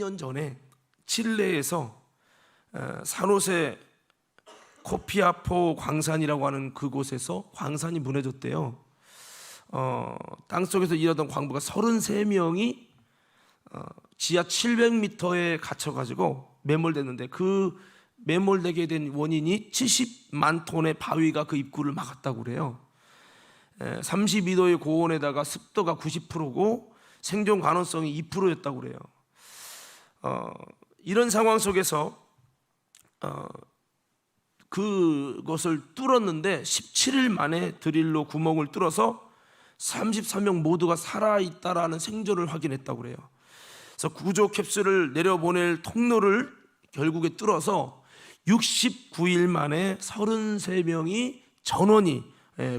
년 전에 칠레에서 산호세 코피아포 광산이라고 하는 그곳에서 광산이 무너졌대요. 땅속에서 일하던 광부가 33명이 지하 700m에 갇혀가지고 매몰됐는데, 그 매몰되게 된 원인이 70만 톤의 바위가 그 입구를 막았다고 그래요. 32도의 고온에다가 습도가 90%고 생존 가능성이 2%였다고 그래요. 이런 상황 속에서 그것을 뚫었는데 17일 만에 드릴로 구멍을 뚫어서 33명 모두가 살아있다라는 생존을 확인했다고 그래요. 그래서 구조 캡슐을 내려보낼 통로를 결국에 뚫어서 69일 만에 33명이 전원이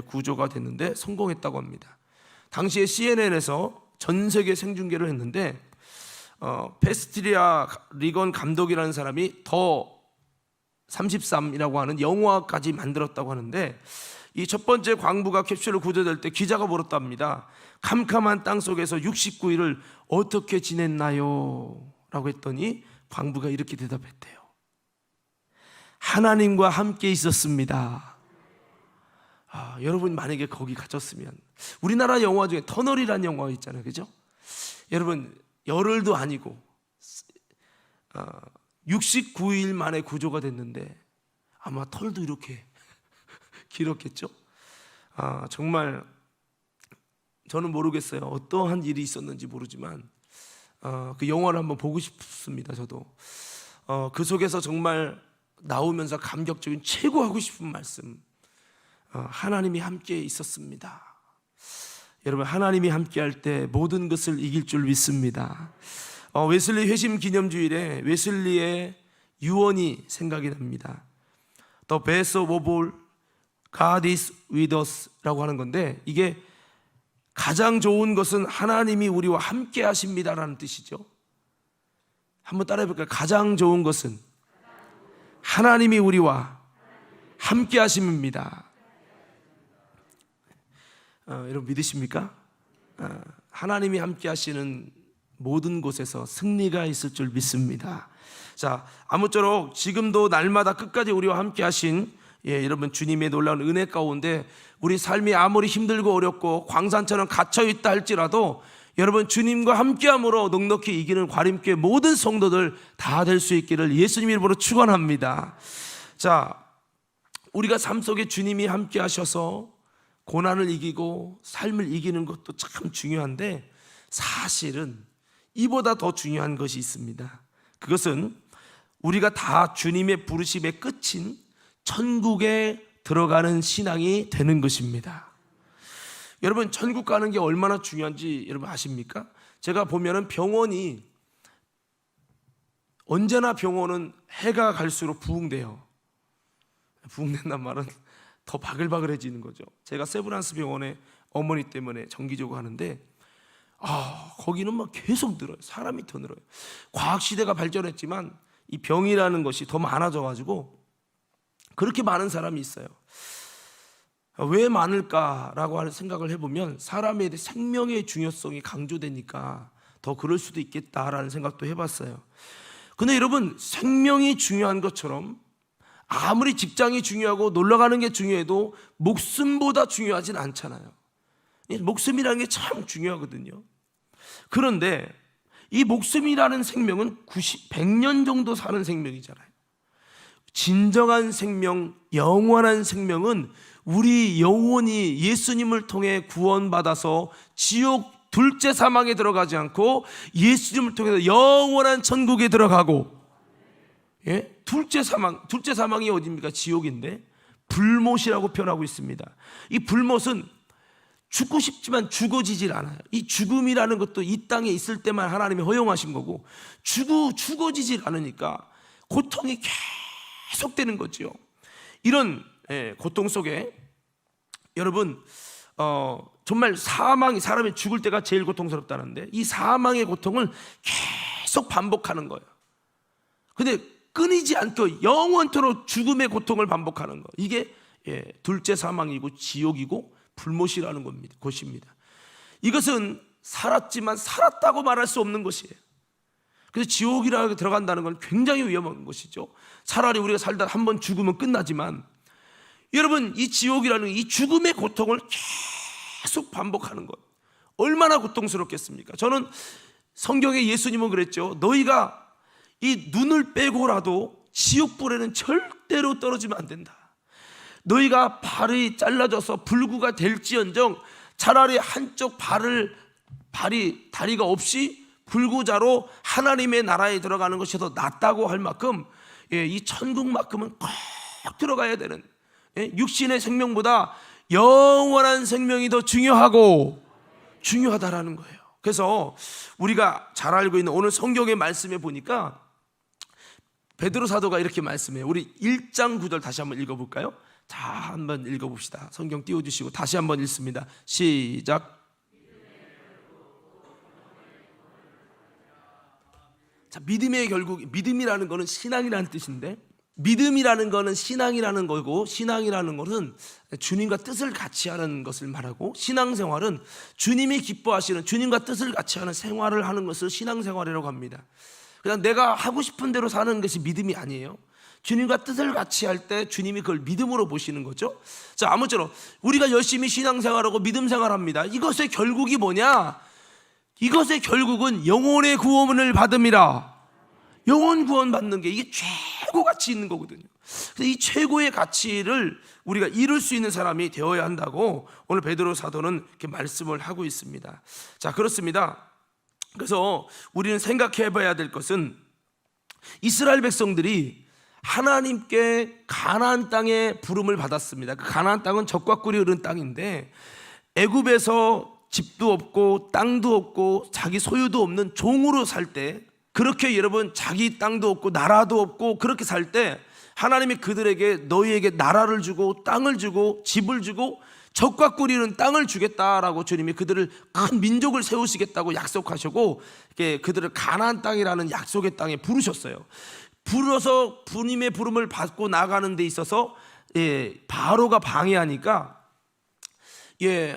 구조가 됐는데 성공했다고 합니다. 당시에 CNN에서 전 세계 생중계를 했는데 페스트리아 리건 감독이라는 사람이 더 33이라고 하는 영화까지 만들었다고 하는데, 이 첫 번째 광부가 캡슐로 구조될 때 기자가 물었답니다. 캄캄한 땅 속에서 69일을 어떻게 지냈나요? 라고 했더니 광부가 이렇게 대답했대요. 하나님과 함께 있었습니다. 여러분 만약에 거기 갇혔으면, 우리나라 영화 중에 터널이라는 영화 있잖아요, 그죠? 여러분 열흘도 아니고 69일 만에 구조가 됐는데 아마 털도 이렇게 길었겠죠? 정말 저는 모르겠어요. 어떠한 일이 있었는지 모르지만 그 영화를 한번 보고 싶습니다. 저도 그 속에서 정말 나오면서 감격적인 최고 하고 싶은 말씀, 하나님이 함께 있었습니다. 여러분, 하나님이 함께 할 때 모든 것을 이길 줄 믿습니다. 웨슬리 회심 기념주일에 웨슬리의 유언이 생각이 납니다. The best of all, God is with us 라고 하는 건데, 이게 가장 좋은 것은 하나님이 우리와 함께 하십니다 라는 뜻이죠. 한번 따라해 볼까요? 가장 좋은 것은 하나님이 우리와 함께 하심입니다. 여러분 믿으십니까? 하나님이 함께 하시는 모든 곳에서 승리가 있을 줄 믿습니다. 자, 아무쪼록 지금도 날마다 끝까지 우리와 함께 하신 여러분 주님의 놀라운 은혜 가운데 우리 삶이 아무리 힘들고 어렵고 광산처럼 갇혀있다 할지라도 여러분 주님과 함께함으로 넉넉히 이기는 과림교회 모든 성도들 다 될 수 있기를 예수님 이름으로 축원합니다. 자, 우리가 삶 속에 주님이 함께 하셔서 고난을 이기고 삶을 이기는 것도 참 중요한데, 사실은 이보다 더 중요한 것이 있습니다. 그것은 우리가 다 주님의 부르심의 끝인 천국에 들어가는 신앙이 되는 것입니다. 여러분, 천국 가는 게 얼마나 중요한지 여러분 아십니까? 제가 보면은 병원이 언제나 병원은 해가 갈수록 부흥돼요. 부흥된단 말은 더 바글바글해지는 거죠. 제가 세브란스 병원에 어머니 때문에 정기적으로 하는데 거기는 막 계속 늘어요. 사람이 더 늘어요. 과학시대가 발전했지만 이 병이라는 것이 더 많아져가지고 그렇게 많은 사람이 있어요. 왜 많을까라고 하는 생각을 해보면 사람의 생명의 중요성이 강조되니까 더 그럴 수도 있겠다라는 생각도 해봤어요. 근데 여러분, 생명이 중요한 것처럼 아무리 직장이 중요하고 놀러가는 게 중요해도 목숨보다 중요하진 않잖아요. 목숨이라는 게 참 중요하거든요. 그런데 이 목숨이라는 생명은 100년 정도 사는 생명이잖아요. 진정한 생명, 영원한 생명은 우리 영혼이 예수님을 통해 구원받아서 지옥 둘째 사망에 들어가지 않고 예수님을 통해서 영원한 천국에 들어가고, 둘째 사망이 어디입니까? 지옥인데 불못이라고 표현하고 있습니다. 이 불못은 죽고 싶지만 죽어지질 않아요. 이 죽음이라는 것도 이 땅에 있을 때만 하나님이 허용하신 거고, 죽어지질 않으니까 고통이 계속되는 거죠. 이런 고통 속에 여러분 정말 사람이 죽을 때가 제일 고통스럽다는데, 이 사망의 고통을 계속 반복하는 거예요. 근데 끊이지 않고 영원토록 죽음의 고통을 반복하는 거, 이게 둘째 사망이고 지옥이고 불못이라는 것입니다. 이것은 살았지만 살았다고 말할 수 없는 것이에요. 그래서 지옥이라고 들어간다는 건 굉장히 위험한 것이죠. 차라리 우리가 살다 한 번 죽으면 끝나지만, 여러분, 이 지옥이라는 이 죽음의 고통을 계속 반복하는 것, 얼마나 고통스럽겠습니까? 저는 성경에 예수님은 그랬죠. 너희가 이 눈을 빼고라도 지옥불에는 절대로 떨어지면 안 된다. 너희가 발이 잘라져서 불구가 될지언정 차라리 한쪽 다리가 없이 불구자로 하나님의 나라에 들어가는 것이 더 낫다고 할 만큼, 이 천국만큼은 꼭 들어가야 되는, 육신의 생명보다 영원한 생명이 더 중요하다라는 거예요. 그래서 우리가 잘 알고 있는 오늘 성경의 말씀에 보니까 베드로 사도가 이렇게 말씀해요. 우리 1장 9절 다시 한번 읽어볼까요? 자, 한번 읽어봅시다. 성경 띄워주시고 다시 한번 읽습니다. 시작. 자, 믿음의 결국, 믿음이라는 거는 신앙이라는 뜻인데, 믿음이라는 거는 신앙이라는 거고, 신앙이라는 것은 주님과 뜻을 같이 하는 것을 말하고, 신앙생활은 주님이 기뻐하시는 주님과 뜻을 같이 하는 생활을 하는 것을 신앙생활이라고 합니다. 그냥 내가 하고 싶은 대로 사는 것이 믿음이 아니에요. 주님과 뜻을 같이 할 때 주님이 그걸 믿음으로 보시는 거죠. 자, 아무쪼록 우리가 열심히 신앙생활하고 믿음생활합니다. 이것의 결국이 뭐냐? 이것의 결국은 영혼의 구원을 받음이라. 영혼 구원 받는 게 이게 최고 가치 있는 거거든요. 그래서 이 최고의 가치를 우리가 이룰 수 있는 사람이 되어야 한다고 오늘 베드로 사도는 이렇게 말씀을 하고 있습니다. 자, 그렇습니다. 그래서 우리는 생각해 봐야 될 것은, 이스라엘 백성들이 하나님께 가나안 땅에 부름을 받았습니다. 그 가나안 땅은 젖과 꿀이 흐르는 땅인데, 애굽에서 집도 없고 땅도 없고 자기 소유도 없는 종으로 살 때, 그렇게 여러분 자기 땅도 없고 나라도 없고 그렇게 살 때 하나님이 그들에게 너희에게 나라를 주고 땅을 주고 집을 주고 젖과 꿀이 흐르는 땅을 주겠다라고 주님이 그들을 큰 민족을 세우시겠다고 약속하시고, 그들을 가나안 땅이라는 약속의 땅에 부르셨어요. 불어서 주님의 부름을 받고 나가는 데 있어서 바로가 방해하니까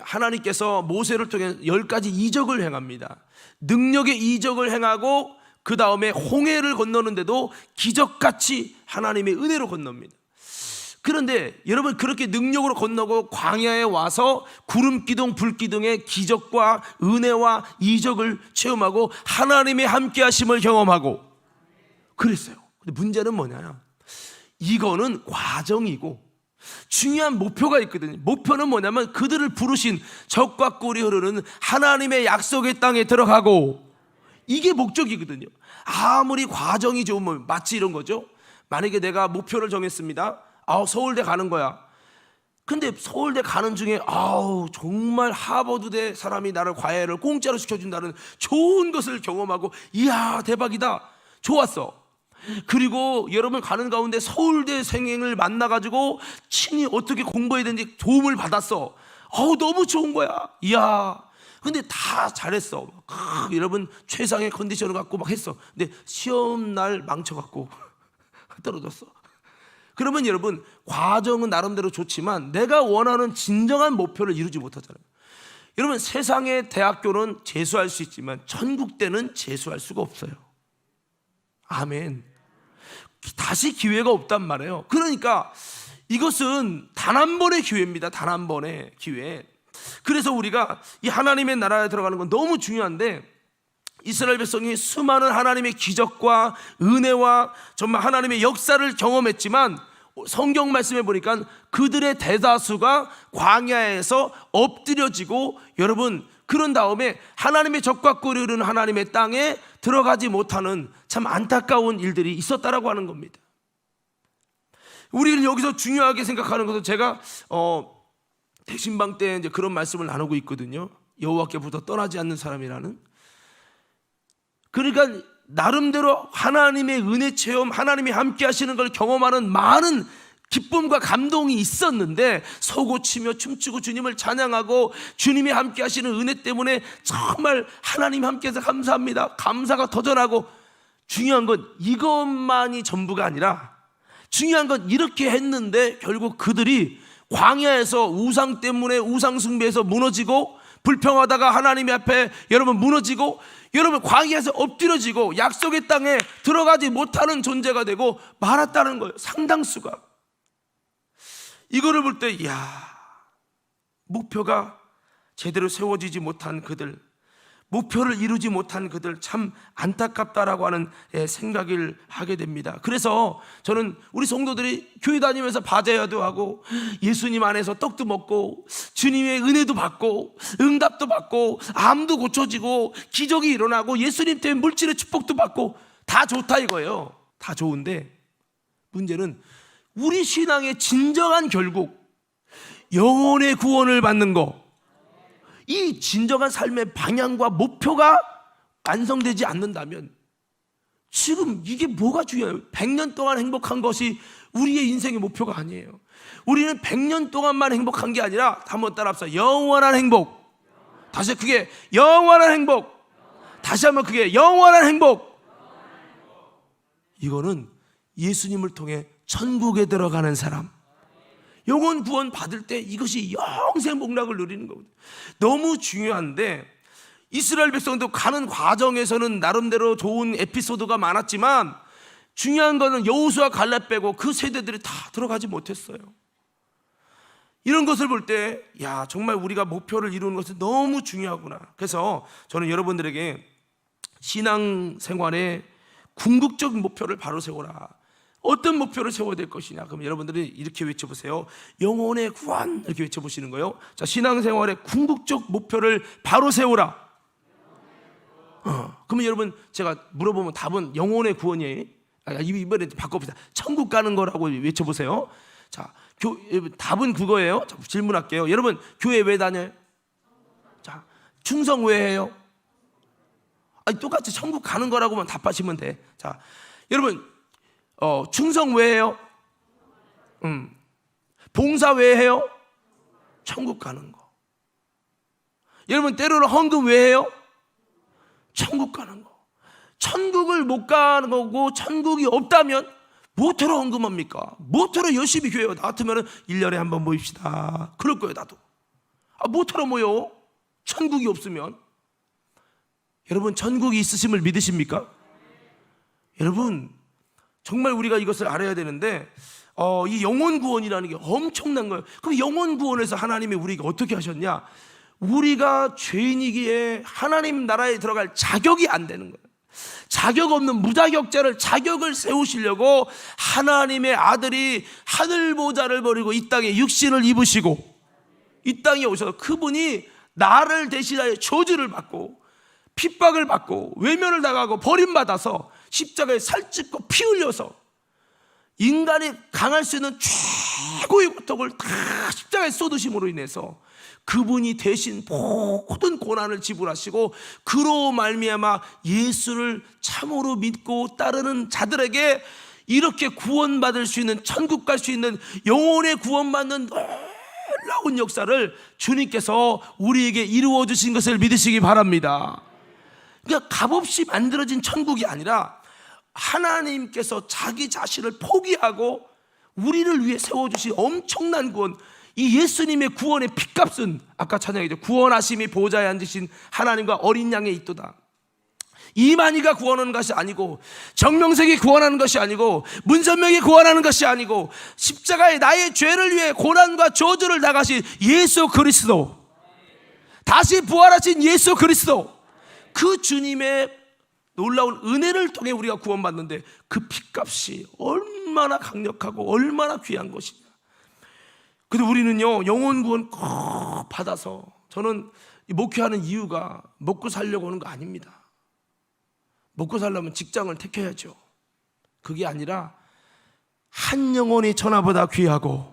하나님께서 모세를 통해 10가지 이적을 행합니다. 능력의 이적을 행하고 그 다음에 홍해를 건너는데도 기적같이 하나님의 은혜로 건넙니다. 그런데 여러분, 그렇게 능력으로 건너고 광야에 와서 구름기둥 불기둥의 기적과 은혜와 이적을 체험하고 하나님의 함께하심을 경험하고 그랬어요. 근데 문제는 뭐냐? 이거는 과정이고 중요한 목표가 있거든요. 목표는 뭐냐면 그들을 부르신 젖과 꿀이 흐르는 하나님의 약속의 땅에 들어가고, 이게 목적이거든요. 아무리 과정이 좋으면, 마치 이런 거죠. 만약에 내가 목표를 정했습니다. 서울대 가는 거야. 근데 서울대 가는 중에 정말 하버드대 사람이 나를 과외를 공짜로 시켜준다는 좋은 것을 경험하고, 이야 대박이다, 좋았어. 그리고 여러분 가는 가운데 서울대 생을 만나가지고 친히 어떻게 공부해야 되는지 도움을 받았어. 너무 좋은 거야. 이야. 근데 다 잘했어. 여러분 최상의 컨디션을 갖고 막 했어. 근데 시험날 망쳐갖고 떨어졌어. 그러면 여러분 과정은 나름대로 좋지만 내가 원하는 진정한 목표를 이루지 못하잖아요. 여러분 세상의 대학교는 재수할 수 있지만 천국대는 재수할 수가 없어요. 아멘. 다시 기회가 없단 말이에요. 그러니까 이것은 단 한 번의 기회입니다. 단 한 번의 기회. 그래서 우리가 이 하나님의 나라에 들어가는 건 너무 중요한데, 이스라엘 백성이 수많은 하나님의 기적과 은혜와 정말 하나님의 역사를 경험했지만 성경 말씀에 보니까 그들의 대다수가 광야에서 엎드려지고, 여러분 그런 다음에 하나님의 젖과 꿀이 흐르는 하나님의 땅에 들어가지 못하는 참 안타까운 일들이 있었다라고 하는 겁니다. 우리는 여기서 중요하게 생각하는 것은, 제가 대신방 때 이제 그런 말씀을 나누고 있거든요. 여호와께부터 떠나지 않는 사람이라는. 그러니까 나름대로 하나님의 은혜 체험, 하나님이 함께 하시는 걸 경험하는 많은 기쁨과 감동이 있었는데, 서고 치며 춤추고 주님을 찬양하고 주님이 함께 하시는 은혜 때문에 정말 하나님 함께해서 감사합니다, 감사가 터져나고, 중요한 건 이것만이 전부가 아니라, 중요한 건 이렇게 했는데 결국 그들이 광야에서 우상 때문에 우상 숭배에서 무너지고, 불평하다가 하나님 앞에 여러분 무너지고, 여러분, 광야에서 엎드려지고 약속의 땅에 들어가지 못하는 존재가 되고 말았다는 거예요. 상당수가. 이거를 볼 때, 이야, 목표가 제대로 세워지지 못한 그들, 목표를 이루지 못한 그들, 참 안타깝다라고 하는 생각을 하게 됩니다. 그래서 저는 우리 성도들이 교회 다니면서 바제야도 하고 예수님 안에서 떡도 먹고 주님의 은혜도 받고 응답도 받고 암도 고쳐지고 기적이 일어나고 예수님 때문에 물질의 축복도 받고 다 좋다 이거예요. 다 좋은데 문제는 우리 신앙의 진정한 결국 영혼의 구원을 받는 거, 이 진정한 삶의 방향과 목표가 완성되지 않는다면 지금 이게 뭐가 중요해요? 100년 동안 행복한 것이 우리의 인생의 목표가 아니에요. 우리는 100년 동안만 행복한 게 아니라, 한번 따라합시다. 영원한 행복. 다시 그게 영원한 행복. 다시 한번 그게 영원한 행복. 이거는 예수님을 통해 천국에 들어가는 사람, 영혼 구원 받을 때 이것이 영생 복락을 누리는 거거든요. 너무 중요한데 이스라엘 백성도 가는 과정에서는 나름대로 좋은 에피소드가 많았지만 중요한 거는 여호수아 갈렙 빼고 그 세대들이 다 들어가지 못했어요. 이런 것을 볼 때, 야, 정말 우리가 목표를 이루는 것은 너무 중요하구나. 그래서 저는 여러분들에게 신앙생활의 궁극적 목표를 바로 세워라. 어떤 목표를 세워야 될 것이냐? 그럼 여러분들이 이렇게 외쳐보세요. 영혼의 구원, 이렇게 외쳐보시는 거예요. 자, 신앙생활의 궁극적 목표를 바로 세우라. 그러면 여러분, 제가 물어보면 답은 영혼의 구원이에요. 이번에 바꿔봅시다. 천국 가는 거라고 외쳐보세요. 자, 답은 그거예요. 자, 질문할게요. 여러분, 교회 왜 다녀요? 자, 충성 왜 해요? 똑같이 천국 가는 거라고만 답하시면 돼. 자, 여러분, 충성 왜 해요? 봉사 왜 해요? 천국 가는 거. 여러분, 때로는 헌금 왜 해요? 천국 가는 거. 천국을 못 가는 거고 천국이 없다면 뭐하러 헌금합니까? 뭐하러 열심히 교회 나 같으면 1년에 한 번 모입시다. 그럴 거예요, 나도. 뭐하러 모여? 천국이 없으면. 여러분, 천국이 있으심을 믿으십니까? 여러분, 정말 우리가 이것을 알아야 되는데, 이 영혼 구원이라는 게 엄청난 거예요. 그럼 영혼 구원에서 하나님이 우리에게 어떻게 하셨냐? 우리가 죄인이기에 하나님 나라에 들어갈 자격이 안 되는 거예요. 자격 없는 무자격자를 자격을 세우시려고 하나님의 아들이 하늘 보좌를 버리고 이 땅에 육신을 입으시고 이 땅에 오셔서 그분이 나를 대신하여 저주를 받고 핍박을 받고 외면을 당하고 버림받아서 십자가에 살ጭ고 피 흘려서 인간이 강할 수 있는 최고의 고통을 다 십자가에 쏟으심으로 인해서 그분이 대신 모든 고난을 지불하시고 그로 말미암아 예수를 참으로 믿고 따르는 자들에게 이렇게 구원받을 수 있는, 천국 갈 수 있는 영혼의 구원받는 놀라운 역사를 주님께서 우리에게 이루어 주신 것을 믿으시기 바랍니다. 그러니까 값없이 만들어진 천국이 아니라 하나님께서 자기 자신을 포기하고 우리를 위해 세워주신 엄청난 구원, 이 예수님의 구원의 핏값은 아까 찬양했죠. 구원하심이 보좌에 앉으신 하나님과 어린 양에 있도다. 이만희가 구원하는 것이 아니고, 정명석이 구원하는 것이 아니고, 문선명이 구원하는 것이 아니고, 십자가에 나의 죄를 위해 고난과 저주를 당하신 예수 그리스도, 다시 부활하신 예수 그리스도, 그 주님의 놀라운 은혜를 통해 우리가 구원받는데 그 핏값이 얼마나 강력하고 얼마나 귀한 것이냐. 근데 우리는요, 영혼 구원 꼭 받아서, 저는 목회하는 이유가 먹고 살려고 하는 거 아닙니다. 먹고 살려면 직장을 택해야죠. 그게 아니라 한 영혼이 천하보다 귀하고,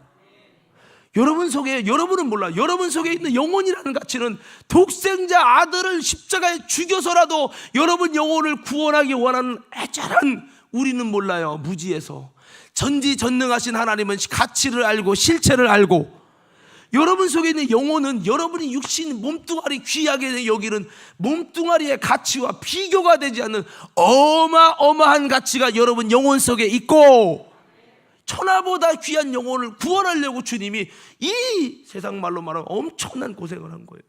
여러분 속에, 여러분은 몰라, 여러분 속에 있는 영혼이라는 가치는 독생자 아들을 십자가에 죽여서라도 여러분 영혼을 구원하기 원하는 애절한 우리는 몰라요. 무지해서. 전지전능하신 하나님은 가치를 알고 실체를 알고, 여러분 속에 있는 영혼은 여러분이 육신 몸뚱아리 귀하게 여기는 몸뚱아리의 가치와 비교가 되지 않는 어마어마한 가치가 여러분 영혼 속에 있고, 천하보다 귀한 영혼을 구원하려고 주님이 이 세상 말로 말하면 엄청난 고생을 한 거예요.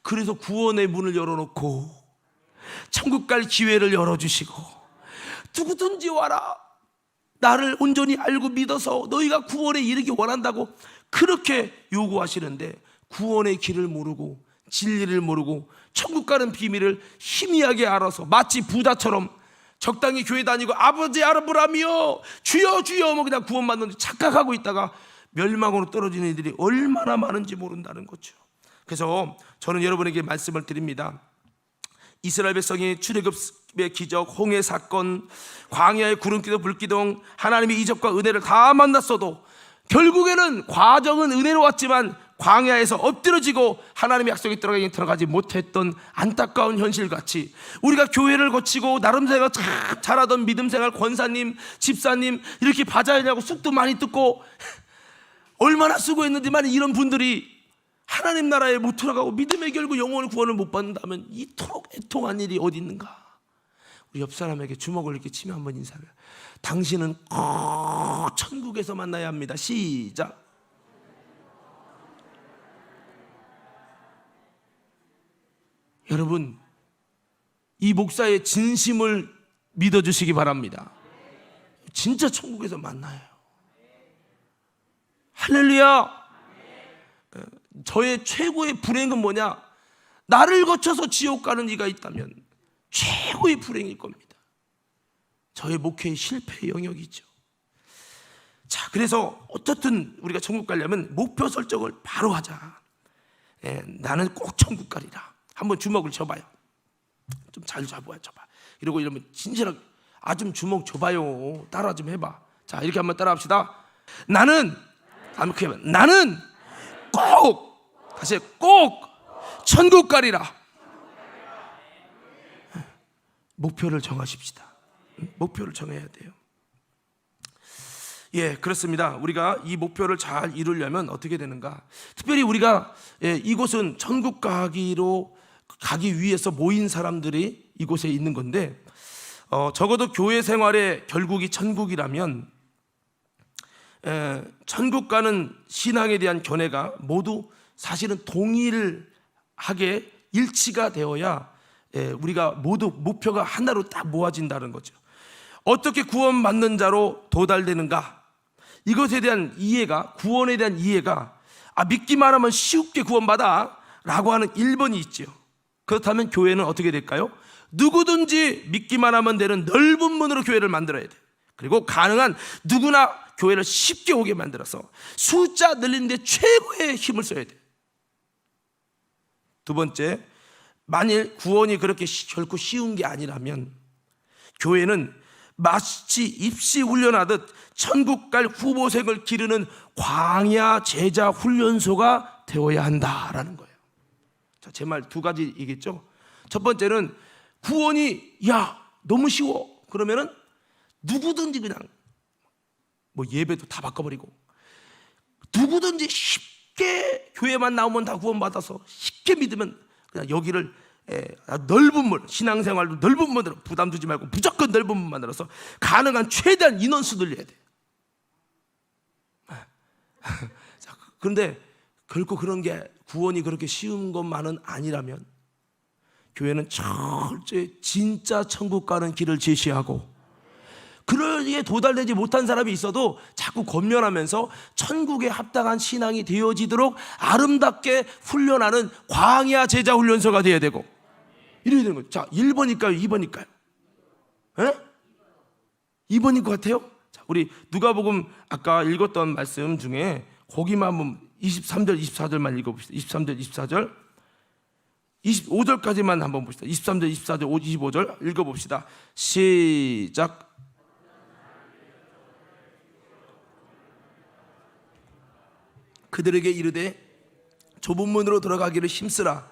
그래서 구원의 문을 열어놓고 천국 갈 기회를 열어주시고, 누구든지 와라, 나를 온전히 알고 믿어서 너희가 구원에 이르기 원한다고 그렇게 요구하시는데, 구원의 길을 모르고 진리를 모르고 천국 가는 비밀을 희미하게 알아서 마치 부자처럼 적당히 교회 다니고 아버지 아브라함이여 주여 주여 뭐 그냥 구원받는 착각하고 있다가 멸망으로 떨어지는 이들이 얼마나 많은지 모른다는 거죠. 그래서 저는 여러분에게 말씀을 드립니다. 이스라엘 백성이 출애굽의 기적, 홍해 사건, 광야의 구름기둥 불기둥, 하나님의 이적과 은혜를 다 만났어도 결국에는 과정은 은혜로 왔지만 광야에서 엎드려지고 하나님의 약속에 들어가지 못했던 안타까운 현실같이, 우리가 교회를 거치고 나름 생활 참 잘하던 믿음 생활 권사님, 집사님 이렇게 바자회냐고 쑥도 많이 듣고 얼마나 수고했는지만 이런 분들이 하나님 나라에 못 들어가고 믿음의 결국 영혼의 구원을 못 받는다면 이토록 애통한 일이 어디 있는가? 우리 옆 사람에게 주먹을 이렇게 치며 한번 인사를. 당신은 꼭 천국에서 만나야 합니다. 시작. 여러분, 이 목사의 진심을 믿어주시기 바랍니다. 진짜 천국에서 만나요. 할렐루야. 저의 최고의 불행은 뭐냐? 나를 거쳐서 지옥 가는 이가 있다면 최고의 불행일 겁니다. 저의 목회의 실패의 영역이죠. 자, 그래서 어떻든 우리가 천국 가려면 목표 설정을 바로 하자. 나는 꼭 천국 가리라. 한번 주먹을 줘봐요. 좀 잘 줘봐. 이러고 이러면 진실하게, 좀 주먹 줘봐요. 따라 좀 해봐. 자, 이렇게 한번 따라 합시다. 나는 꼭, 다시 꼭 천국 가리라. 목표를 정하십시다. 목표를 정해야 돼요. 예, 그렇습니다. 우리가 이 목표를 잘 이루려면 어떻게 되는가? 특별히 우리가 이곳은 천국 가기 위해서 모인 사람들이 이곳에 있는 건데, 적어도 교회 생활의 결국이 천국이라면 천국 가는 신앙에 대한 견해가 모두 사실은 동일하게 일치가 되어야 우리가 모두 목표가 하나로 딱 모아진다는 거죠. 어떻게 구원받는 자로 도달되는가? 이것에 대한 이해가, 구원에 대한 이해가, 믿기만 하면 쉽게 구원받아 라고 하는 1번이 있죠. 그렇다면 교회는 어떻게 될까요? 누구든지 믿기만 하면 되는 넓은 문으로 교회를 만들어야 돼. 그리고 가능한 누구나 교회를 쉽게 오게 만들어서 숫자 늘리는 데 최고의 힘을 써야 돼. 두 번째, 만일 구원이 그렇게 결코 쉬운 게 아니라면 교회는 마치 입시 훈련하듯 천국 갈 후보생을 기르는 광야 제자 훈련소가 되어야 한다라는 거예요. 자, 제 말 두 가지이겠죠. 첫 번째는 구원이 너무 쉬워 그러면은 누구든지 그냥 예배도 다 바꿔버리고 누구든지 쉽게 교회만 나오면 다 구원받아서 쉽게 믿으면 그냥 여기를 넓은 문, 신앙생활도 넓은 문으로 부담 두지 말고 무조건 넓은 문 만들어서 가능한 최대한 인원수 늘려야 돼. 그런데 결코 그런 게 구원이 그렇게 쉬운 것만은 아니라면 교회는 철저히 진짜 천국 가는 길을 제시하고, 그러기에 도달되지 못한 사람이 있어도 자꾸 권면하면서 천국에 합당한 신앙이 되어지도록 아름답게 훈련하는 광야 제자 훈련소가 되어야 되고, 이래야 되는 거죠. 자, 1번일까요? 2번일까요? 2번일 것 같아요? 자, 우리 누가복음 아까 읽었던 말씀 중에 거기만 한번 23절, 24절만 읽어봅시다. 23절, 24절, 25절까지만 한번 봅시다. 23절, 24절, 25절 읽어봅시다. 시작. 그들에게 이르되 좁은 문으로 들어가기를 힘쓰라.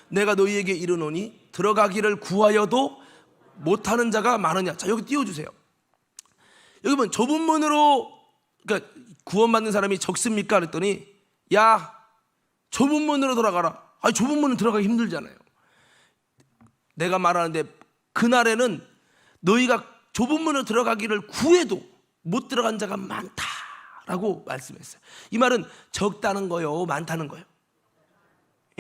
내가 너희에게 이르노니 들어가기를 구하여도 못하는 자가 많으냐. 자, 여기 띄워주세요. 여기 보면 좁은 문으로, 그러니까 구원받는 사람이 적습니까? 그랬더니 좁은 문으로 들어가라. 좁은 문은 들어가기 힘들잖아요. 내가 말하는데 그날에는 너희가 좁은 문으로 들어가기를 구해도 못 들어간 자가 많다라고 말씀했어요. 이 말은 적다는 거요, 많다는 거요?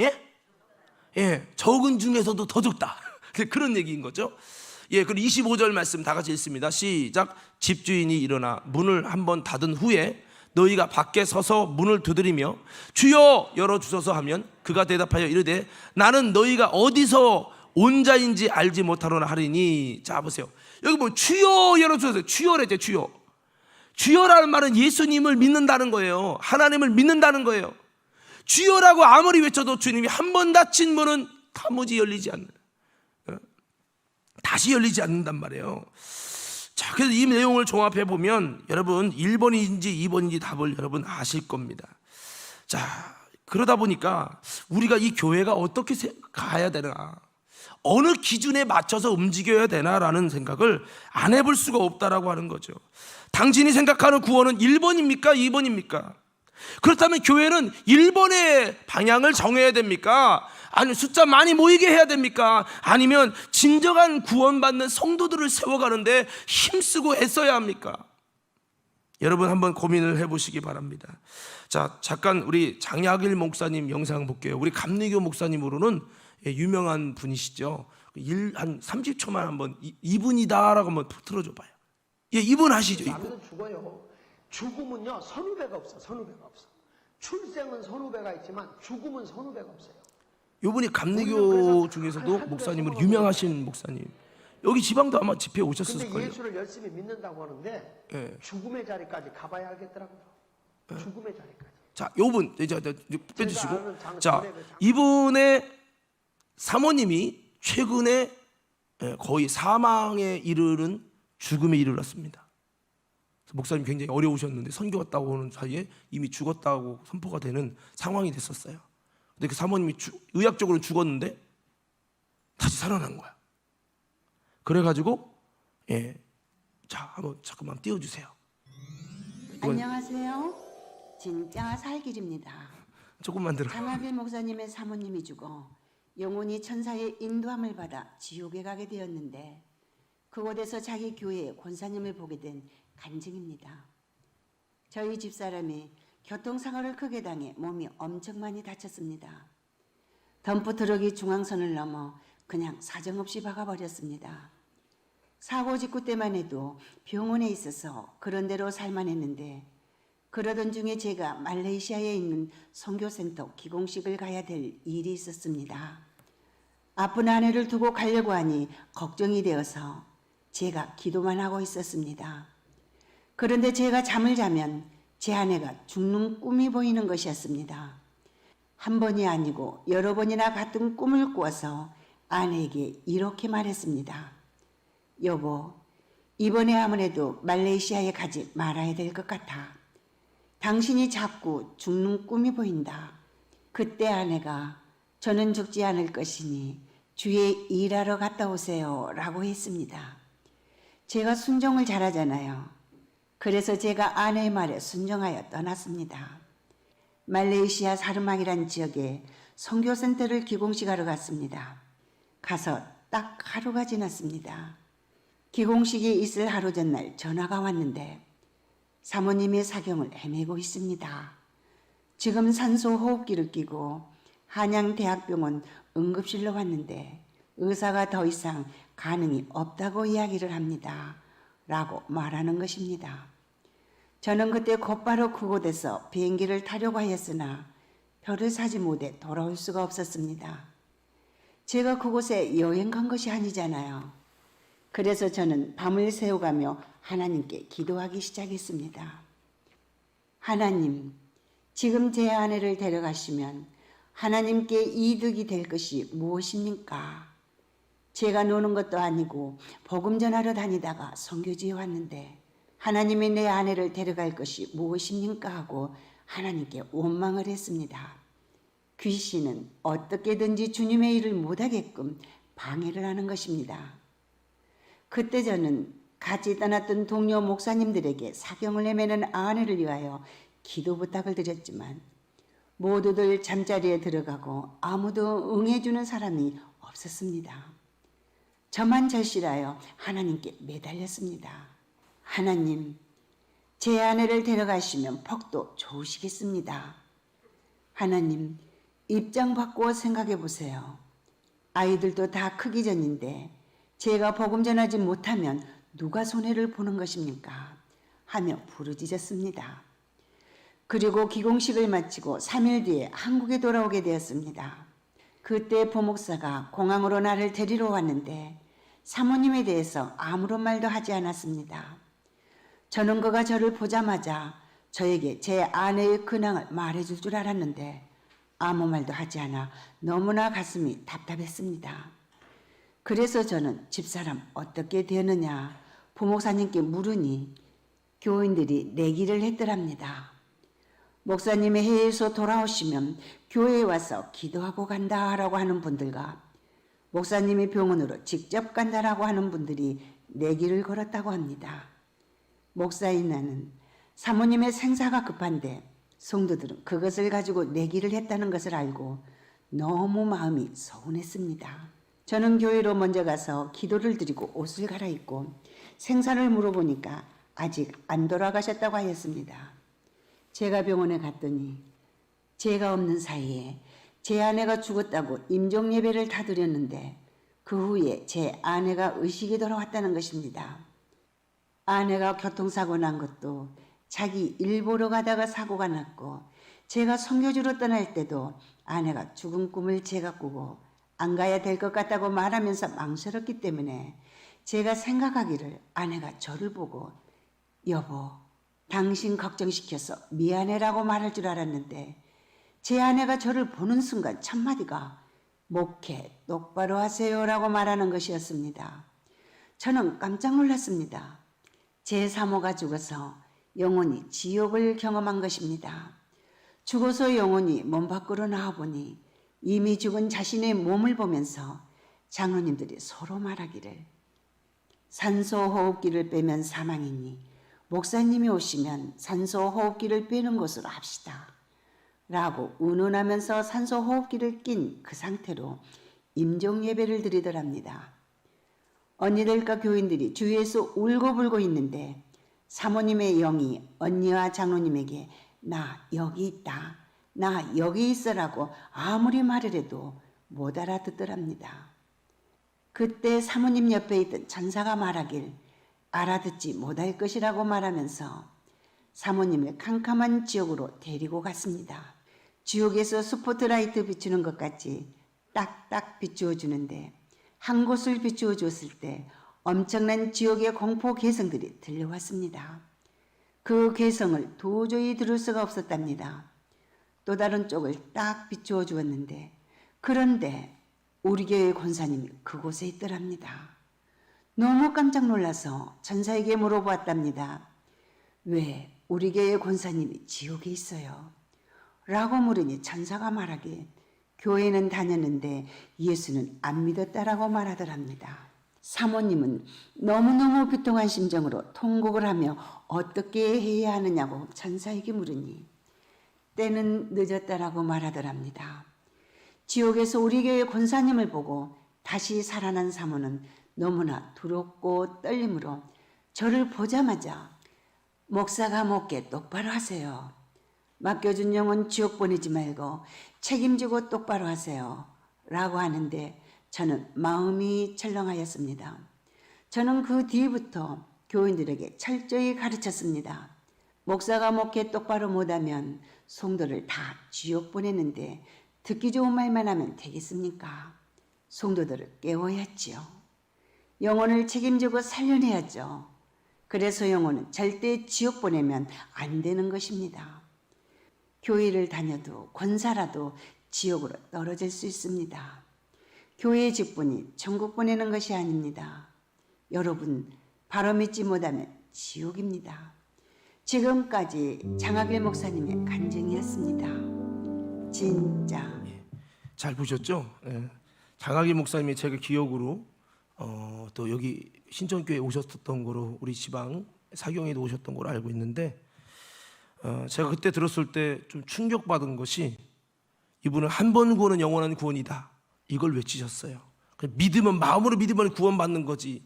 예? 적은 중에서도 더 적다. 그런 얘기인 거죠. 예, 그리고 25절 말씀 다 같이 읽습니다. 시작. 집주인이 일어나 문을 한번 닫은 후에 너희가 밖에 서서 문을 두드리며 주여 열어주소서 하면 그가 대답하여 이르되 나는 너희가 어디서 온 자인지 알지 못하노라 하리니. 자 보세요. 여기 뭐 주여 열어주소서. 주여랬죠. 주여. 주여라는 말은 예수님을 믿는다는 거예요. 하나님을 믿는다는 거예요. 주여라고 아무리 외쳐도 주님이 한 번 닫힌 문은 다무지 열리지 않는, 다시 열리지 않는단 말이에요. 자, 그래서 이 내용을 종합해 보면 여러분 1번인지 2번인지 답을 여러분 아실 겁니다. 자, 그러다 보니까 우리가 이 교회가 어떻게 가야 되나, 어느 기준에 맞춰서 움직여야 되나라는 생각을 안 해볼 수가 없다라고 하는 거죠. 당신이 생각하는 구원은 1번입니까? 2번입니까? 그렇다면 교회는 1번의 방향을 정해야 됩니까? 아니면 숫자 많이 모이게 해야 됩니까? 아니면 진정한 구원받는 성도들을 세워가는데 힘쓰고 애써야 합니까? 여러분 한번 고민을 해보시기 바랍니다. 자, 잠깐 우리 장약일 목사님 영상 볼게요. 우리 감리교 목사님으로는 유명한 분이시죠. 한 30초만 한번 이분이다라고 한번 틀어줘 봐요. 예, 이분 하시죠. 이분. 죽어요. 죽음은요 선후배가 없어. 선후배가 없어. 출생은 선후배가 있지만 죽음은 선후배가 없어요. 이분이 감리교 중에서도 목사님으로 유명하신 목사님. 여기 지방도 아마 집회 오셨을 근데 거예요. 예수를 열심히 믿는다고 하는데 예. 죽음의 자리까지 가봐야 알겠더라고요. 죽음의 자리까지. 자, 요분 이제 빼주시고, 자, 이분의 사모님이 최근에 거의 사망에 이르는 죽음에 이르렀습니다. 목사님 굉장히 어려우셨는데 선교 왔다고 하는 사이에 이미 죽었다고 선포가 되는 상황이 됐었어요. 근데 그 사모님이 의학적으로 죽었는데 다시 살아난 거야. 그래가지고 자, 한번 잠깐만 띄워주세요. 안녕하세요. 진짜 살길입니다. 조금만 들어. 장하길 목사님의 사모님이 죽어 영혼이 천사의 인도함을 받아 지옥에 가게 되었는데 그곳에서 자기 교회의 권사님을 보게 된 간증입니다. 저희 집사람이 교통사고를 크게 당해 몸이 엄청 많이 다쳤습니다. 덤프트럭이 중앙선을 넘어 그냥 사정없이 박아버렸습니다. 사고 직후 때만 해도 병원에 있어서 그런 대로 살만 했는데 그러던 중에 제가 말레이시아에 있는 선교센터 기공식을 가야 될 일이 있었습니다. 아픈 아내를 두고 가려고 하니 걱정이 되어서 제가 기도만 하고 있었습니다. 그런데 제가 잠을 자면 제 아내가 죽는 꿈이 보이는 것이었습니다. 한 번이 아니고 여러 번이나 같은 꿈을 꾸어서 아내에게 이렇게 말했습니다. 여보, 이번에 아무래도 말레이시아에 가지 말아야 될 것 같아. 당신이 자꾸 죽는 꿈이 보인다. 그때 아내가 저는 죽지 않을 것이니 주에 일하러 갔다 오세요 라고 했습니다. 제가 순종을 잘하잖아요. 그래서 제가 아내의 말에 순종하여 떠났습니다. 말레이시아 사르망이란 지역에 선교센터를 기공식하러 갔습니다. 가서 딱 하루가 지났습니다. 기공식이 있을 하루 전날 전화가 왔는데 사모님의 사경을 헤매고 있습니다. 지금 산소 호흡기를 끼고 한양대학병원 응급실로 왔는데 의사가 더 이상 가능이 없다고 이야기를 합니다. 라고 말하는 것입니다. 저는 그때 곧바로 그곳에서 비행기를 타려고 하였으나 표를 사지 못해 돌아올 수가 없었습니다. 제가 그곳에 여행 간 것이 아니잖아요. 그래서 저는 밤을 새워가며 하나님께 기도하기 시작했습니다. 하나님, 지금 제 아내를 데려가시면 하나님께 이득이 될 것이 무엇입니까? 제가 노는 것도 아니고 복음 전하러 다니다가 선교지에 왔는데 하나님이 내 아내를 데려갈 것이 무엇입니까? 하고 하나님께 원망을 했습니다. 귀신은 어떻게든지 주님의 일을 못하게끔 방해를 하는 것입니다. 그때 저는 같이 떠났던 동료 목사님들에게 사경을 헤매는 아내를 위하여 기도 부탁을 드렸지만 모두들 잠자리에 들어가고 아무도 응해주는 사람이 없었습니다. 저만 절실하여 하나님께 매달렸습니다. 하나님, 제 아내를 데려가시면 폭도 좋으시겠습니다. 하나님, 입장 바꾸어 생각해 보세요. 아이들도 다 크기 전인데 제가 복음 전하지 못하면 누가 손해를 보는 것입니까? 하며 부르짖었습니다. 그리고 기공식을 마치고 3일 뒤에 한국에 돌아오게 되었습니다. 그때 부목사가 공항으로 나를 데리러 왔는데 사모님에 대해서 아무런 말도 하지 않았습니다. 저는 그가 저를 보자마자 저에게 제 아내의 근황을 말해줄 줄 알았는데 아무 말도 하지 않아 너무나 가슴이 답답했습니다. 그래서 저는 집사람 어떻게 되었느냐 부목사님께 물으니 교인들이 내기를 했더랍니다. 목사님이 해외에서 돌아오시면 교회에 와서 기도하고 간다라고 하는 분들과 목사님이 병원으로 직접 간다라고 하는 분들이 내기를 걸었다고 합니다. 목사인 나는 사모님의 생사가 급한데 성도들은 그것을 가지고 내기를 했다는 것을 알고 너무 마음이 서운했습니다. 저는 교회로 먼저 가서 기도를 드리고 옷을 갈아입고 생사를 물어보니까 아직 안 돌아가셨다고 하였습니다. 제가 병원에 갔더니 제가 없는 사이에 제 아내가 죽었다고 임종 예배를 다 드렸는데 그 후에 제 아내가 의식이 돌아왔다는 것입니다. 아내가 교통사고 난 것도 자기 일 보러 가다가 사고가 났고 제가 선교주로 떠날 때도 아내가 죽은 꿈을 제가 꾸고 안 가야 될 것 같다고 말하면서 망설였기 때문에 제가 생각하기를 아내가 저를 보고 여보 당신 걱정시켜서 미안해라고 말할 줄 알았는데 제 아내가 저를 보는 순간 첫마디가 목회 똑바로 하세요라고 말하는 것이었습니다. 저는 깜짝 놀랐습니다. 제 사모가 죽어서 영혼이 지옥을 경험한 것입니다. 죽어서 영혼이 몸 밖으로 나와보니 이미 죽은 자신의 몸을 보면서 장로님들이 서로 말하기를 산소호흡기를 빼면 사망이니 목사님이 오시면 산소호흡기를 빼는 것으로 합시다. 라고 운운하면서 산소호흡기를 낀 그 상태로 임종예배를 드리더랍니다. 언니들과 교인들이 주위에서 울고불고 있는데 사모님의 영이 언니와 장로님에게 나 여기 있다, 나 여기 있어라고 아무리 말을 해도 못 알아듣더랍니다. 그때 사모님 옆에 있던 천사가 말하길 알아듣지 못할 것이라고 말하면서 사모님을 캄캄한 지옥으로 데리고 갔습니다. 지옥에서 스포트라이트 비추는 것 같이 딱딱 비추어 주는데 한 곳을 비추어 줬을 때 엄청난 지옥의 공포 개성들이 들려왔습니다. 그 개성을 도저히 들을 수가 없었답니다. 또 다른 쪽을 딱 비추어 주었는데 그런데 우리 교회 권사님이 그곳에 있더랍니다. 너무 깜짝 놀라서 천사에게 물어보았답니다. 왜 우리 교회 권사님이 지옥에 있어요? 라고 물으니 천사가 말하기에 교회는 다녔는데 예수는 안 믿었다라고 말하더랍니다. 사모님은 너무너무 비통한 심정으로 통곡을 하며 어떻게 해야 하느냐고 천사에게 물으니 때는 늦었다라고 말하더랍니다. 지옥에서 우리 교회 권사님을 보고 다시 살아난 사모는 너무나 두렵고 떨림으로 저를 보자마자 목사가 목회 똑바로 하세요. 맡겨준 영혼 지옥 보내지 말고 책임지고 똑바로 하세요. 라고 하는데 저는 마음이 철렁하였습니다. 저는 그 뒤부터 교인들에게 철저히 가르쳤습니다. 목사가 목회 똑바로 못하면 성도를 다 지옥 보내는데 듣기 좋은 말만 하면 되겠습니까? 성도들을 깨워야지요. 영혼을 책임지고 살려내야죠. 그래서 영혼은 절대 지옥 보내면 안 되는 것입니다. 교회를 다녀도 권사라도 지옥으로 떨어질 수 있습니다. 교회의 직분이 천국 보내는 것이 아닙니다. 여러분 바로 믿지 못하면 지옥입니다. 지금까지 장학일 목사님의 간증이었습니다. 진짜 잘 보셨죠? 예. 장학일 목사님이 제가 기억으로 또 여기 신천교회 오셨던 거로 우리 지방 사경에도 오셨던 걸로 알고 있는데 제가 그때 들었을 때 좀 충격받은 것이 이분은 한 번 구원은 영원한 구원이다 이걸 외치셨어요. 믿으면 마음으로 믿으면 구원받는 거지.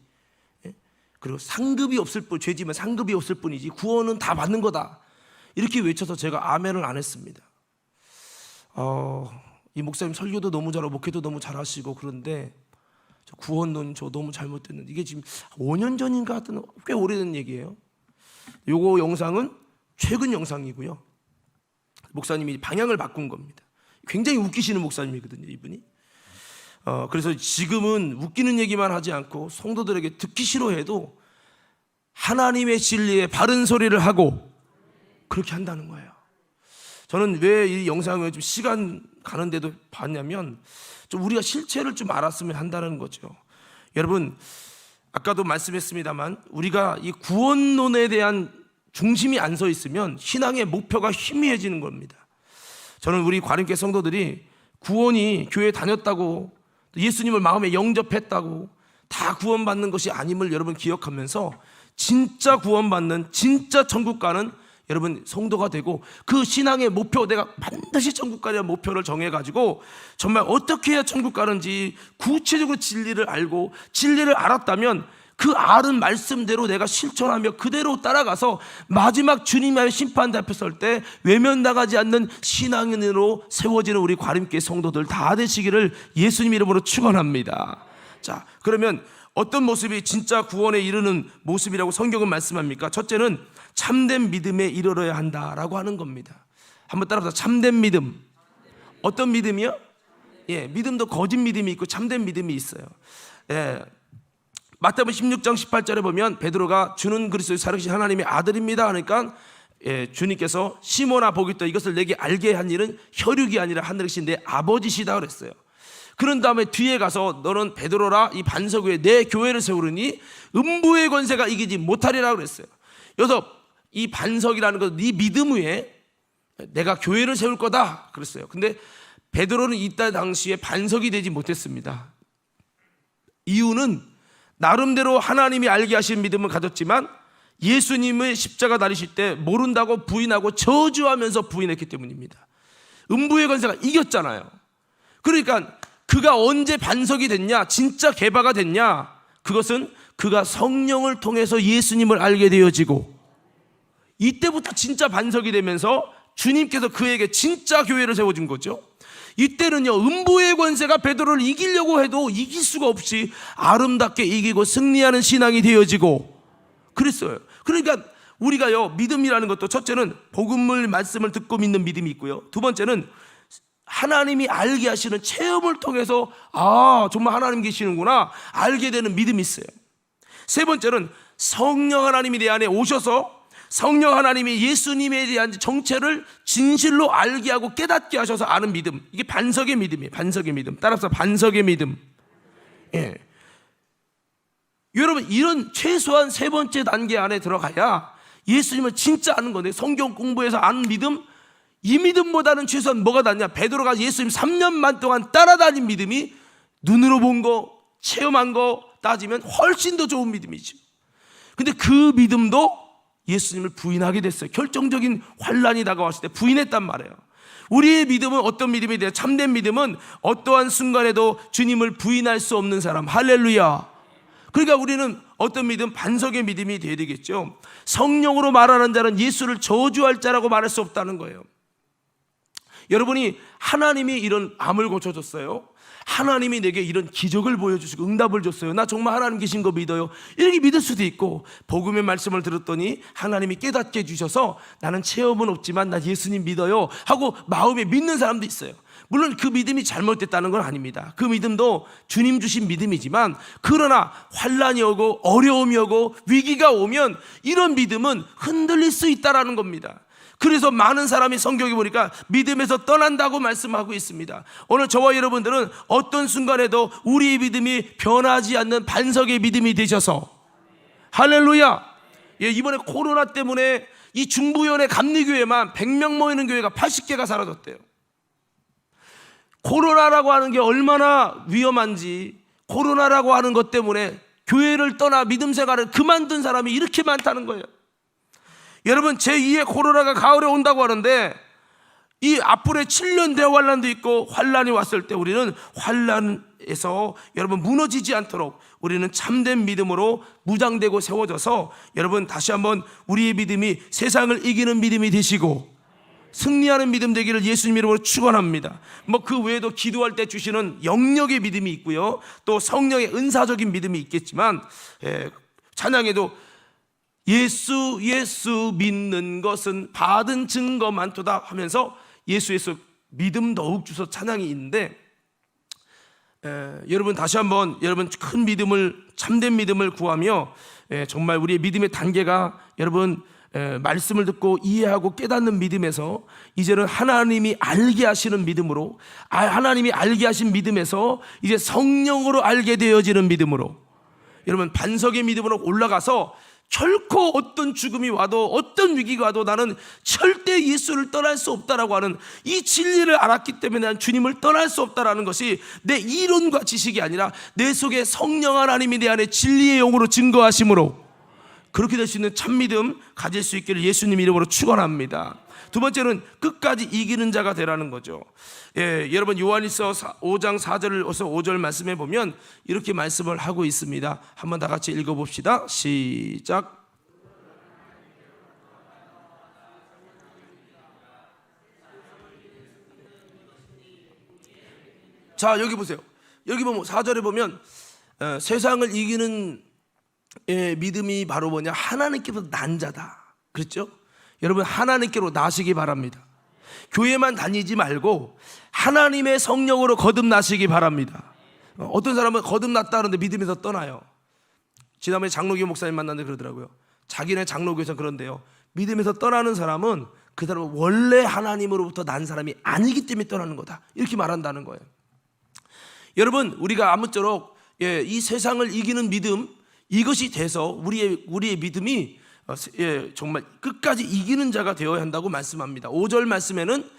예? 그리고 상급이 없을 뿐 죄지면 상급이 없을 뿐이지 구원은 다 받는 거다 이렇게 외쳐서 제가 아멘을 안 했습니다. 이 목사님 설교도 너무 잘하고 목회도 너무 잘하시고 그런데 저 구원론 저 너무 잘못됐는데, 이게 지금 5년 전인가 하여튼 꽤 오래된 얘기예요. 요거 영상은 최근 영상이고요. 목사님이 방향을 바꾼 겁니다. 굉장히 웃기시는 목사님이거든요, 이분이. 그래서 지금은 웃기는 얘기만 하지 않고 성도들에게 듣기 싫어해도 하나님의 진리에 바른 소리를 하고 그렇게 한다는 거예요. 저는 왜 이 영상을 좀 시간 가는데도 봤냐면 좀 우리가 실체를 좀 알았으면 한다는 거죠. 여러분, 아까도 말씀했습니다만 우리가 이 구원론에 대한 중심이 안 서 있으면 신앙의 목표가 희미해지는 겁니다. 저는 우리 과림교회 성도들이 구원이 교회 다녔다고 예수님을 마음에 영접했다고 다 구원받는 것이 아님을 여러분 기억하면서 진짜 구원받는, 진짜 천국 가는 여러분 성도가 되고, 그 신앙의 목표, 내가 반드시 천국 가려는 목표를 정해가지고 정말 어떻게 해야 천국 가는지 구체적으로 진리를 알고, 진리를 알았다면 그 아는 말씀대로 내가 실천하며 그대로 따라가서 마지막 주님의 심판 앞에 설 때 외면당하지 않는 신앙인으로 세워지는 우리 과림교회 성도들 다 되시기를 예수님 이름으로 축원합니다. 자, 그러면 어떤 모습이 진짜 구원에 이르는 모습이라고 성경은 말씀합니까? 첫째는 참된 믿음에 이르러야 한다라고 하는 겁니다. 한번 따라서 참된 믿음. 어떤 믿음이요? 예, 믿음도 거짓 믿음이 있고 참된 믿음이 있어요. 예. 마태복음 16장 18절에 보면 베드로가 주는 그리스도의 살아계신 하나님의 아들입니다 하니까 주님께서 시몬아 보겠다, 이것을 내게 알게 한 일은 혈육이 아니라 하늘이신 내 아버지시다 그랬어요. 그런 다음에 뒤에 가서 너는 베드로라, 이 반석 위에 내 교회를 세우르니 음부의 권세가 이기지 못하리라 그랬어요. 여기서 이 반석이라는 것, 네 믿음 위에 내가 교회를 세울 거다 그랬어요. 근데 베드로는 이때 당시에 반석이 되지 못했습니다. 이유는 나름대로 하나님이 알게 하신 믿음을 가졌지만 예수님의 십자가 달리실 때 모른다고 부인하고 저주하면서 부인했기 때문입니다. 음부의 권세가 이겼잖아요. 그러니까 그가 언제 반석이 됐냐, 진짜 개바가 됐냐, 그것은 그가 성령을 통해서 예수님을 알게 되어지고, 이때부터 진짜 반석이 되면서 주님께서 그에게 진짜 교회를 세워준 거죠. 이때는요, 음부의 권세가 베드로를 이기려고 해도 이길 수가 없이 아름답게 이기고 승리하는 신앙이 되어지고 그랬어요. 그러니까 우리가요, 믿음이라는 것도 첫째는 복음을 말씀을 듣고 믿는 믿음이 있고요, 두 번째는 하나님이 알게 하시는 체험을 통해서 정말 하나님 계시는구나 알게 되는 믿음이 있어요. 세 번째는 성령 하나님이 내 안에 오셔서 성령 하나님이 예수님에 대한 정체를 진실로 알게 하고 깨닫게 하셔서 아는 믿음, 이게 반석의 믿음이에요. 반석의 믿음. 따라서 반석의 믿음. 예. 여러분, 이런 최소한 세 번째 단계 안에 들어가야 예수님을 진짜 아는 건데, 성경 공부해서 아는 믿음, 이 믿음보다는 최소한 뭐가 낫냐? 베드로가 예수님 3년만 동안 따라다닌 믿음이 눈으로 본 거, 체험한 거 따지면 훨씬 더 좋은 믿음이죠. 근데 그 믿음도 예수님을 부인하게 됐어요. 결정적인 환란이 다가왔을 때 부인했단 말이에요. 우리의 믿음은 어떤 믿음이 돼요? 참된 믿음은 어떠한 순간에도 주님을 부인할 수 없는 사람. 할렐루야. 그러니까 우리는 어떤 믿음? 반석의 믿음이 돼야 되겠죠. 성령으로 말하는 자는 예수를 저주할 자라고 말할 수 없다는 거예요. 여러분이 하나님이 이런 암을 고쳐줬어요. 하나님이 내게 이런 기적을 보여주시고 응답을 줬어요. 나 정말 하나님 계신 거 믿어요. 이렇게 믿을 수도 있고, 복음의 말씀을 들었더니 하나님이 깨닫게 해주셔서 나는 체험은 없지만 나 예수님 믿어요 하고 마음에 믿는 사람도 있어요. 물론 그 믿음이 잘못됐다는 건 아닙니다. 그 믿음도 주님 주신 믿음이지만, 그러나 환란이 오고 어려움이 오고 위기가 오면 이런 믿음은 흔들릴 수 있다는 겁니다. 그래서 많은 사람이 성경에 보니까 믿음에서 떠난다고 말씀하고 있습니다. 오늘 저와 여러분들은 어떤 순간에도 우리의 믿음이 변하지 않는 반석의 믿음이 되셔서, 할렐루야. 예, 이번에 코로나 때문에 이 중부연의 감리교회만 100명 모이는 교회가 80개가 사라졌대요. 코로나라고 하는 게 얼마나 위험한지, 코로나라고 하는 것 때문에 교회를 떠나 믿음 생활을 그만둔 사람이 이렇게 많다는 거예요. 여러분, 제2의 코로나가 가을에 온다고 하는데 이 앞으로의 7년 대환란도 있고, 환란이 왔을 때 우리는 환란에서 여러분 무너지지 않도록 우리는 참된 믿음으로 무장되고 세워져서, 여러분 다시 한번 우리의 믿음이 세상을 이기는 믿음이 되시고 승리하는 믿음 되기를 예수님 이름으로 축원합니다. 뭐 그 외에도 기도할 때 주시는 영역의 믿음이 있고요, 또 성령의 은사적인 믿음이 있겠지만, 찬양에도 예수 예수 믿는 것은 받은 증거 많도다 하면서 예수 예수 믿음 더욱 주서 찬양이 있는데, 여러분 다시 한번 여러분 큰 믿음을, 참된 믿음을 구하며 정말 우리의 믿음의 단계가 여러분 말씀을 듣고 이해하고 깨닫는 믿음에서 이제는 하나님이 알게 하시는 믿음으로, 하나님이 알게 하신 믿음에서 이제 성령으로 알게 되어지는 믿음으로, 여러분 반석의 믿음으로 올라가서 결코 어떤 죽음이 와도 어떤 위기가 와도 나는 절대 예수를 떠날 수 없다라고 하는 이 진리를 알았기 때문에 난 주님을 떠날 수 없다라는 것이 내 이론과 지식이 아니라 내 속에 성령 하나님이 내 안에 진리의 영으로 증거하심으로 그렇게 될 수 있는 참믿음 가질 수 있기를 예수님 이름으로 축원합니다. 두 번째는 끝까지 이기는 자가 되라는 거죠. 여러분 요한일서 5장 4절에서 5절 말씀해 보면 이렇게 말씀을 하고 있습니다. 한번 다 같이 읽어봅시다. 시작. 자, 여기 보세요. 여기 보면 4절에 보면 세상을 이기는 믿음이 바로 뭐냐, 하나님께서 난 자다 그랬죠? 여러분 하나님께로 나시기 바랍니다. 교회만 다니지 말고 하나님의 성령으로 거듭나시기 바랍니다. 어떤 사람은 거듭났다는데 믿음에서 떠나요. 지난번에 장로교 목사님 만났는데 그러더라고요. 자기네 장로교에서 그런데요, 믿음에서 떠나는 사람은 그 사람은 원래 하나님으로부터 난 사람이 아니기 때문에 떠나는 거다, 이렇게 말한다는 거예요. 여러분 우리가 아무쪼록 이 세상을 이기는 믿음, 이것이 돼서 우리의 믿음이 정말 끝까지 이기는 자가 되어야 한다고 말씀합니다. 5절 말씀에는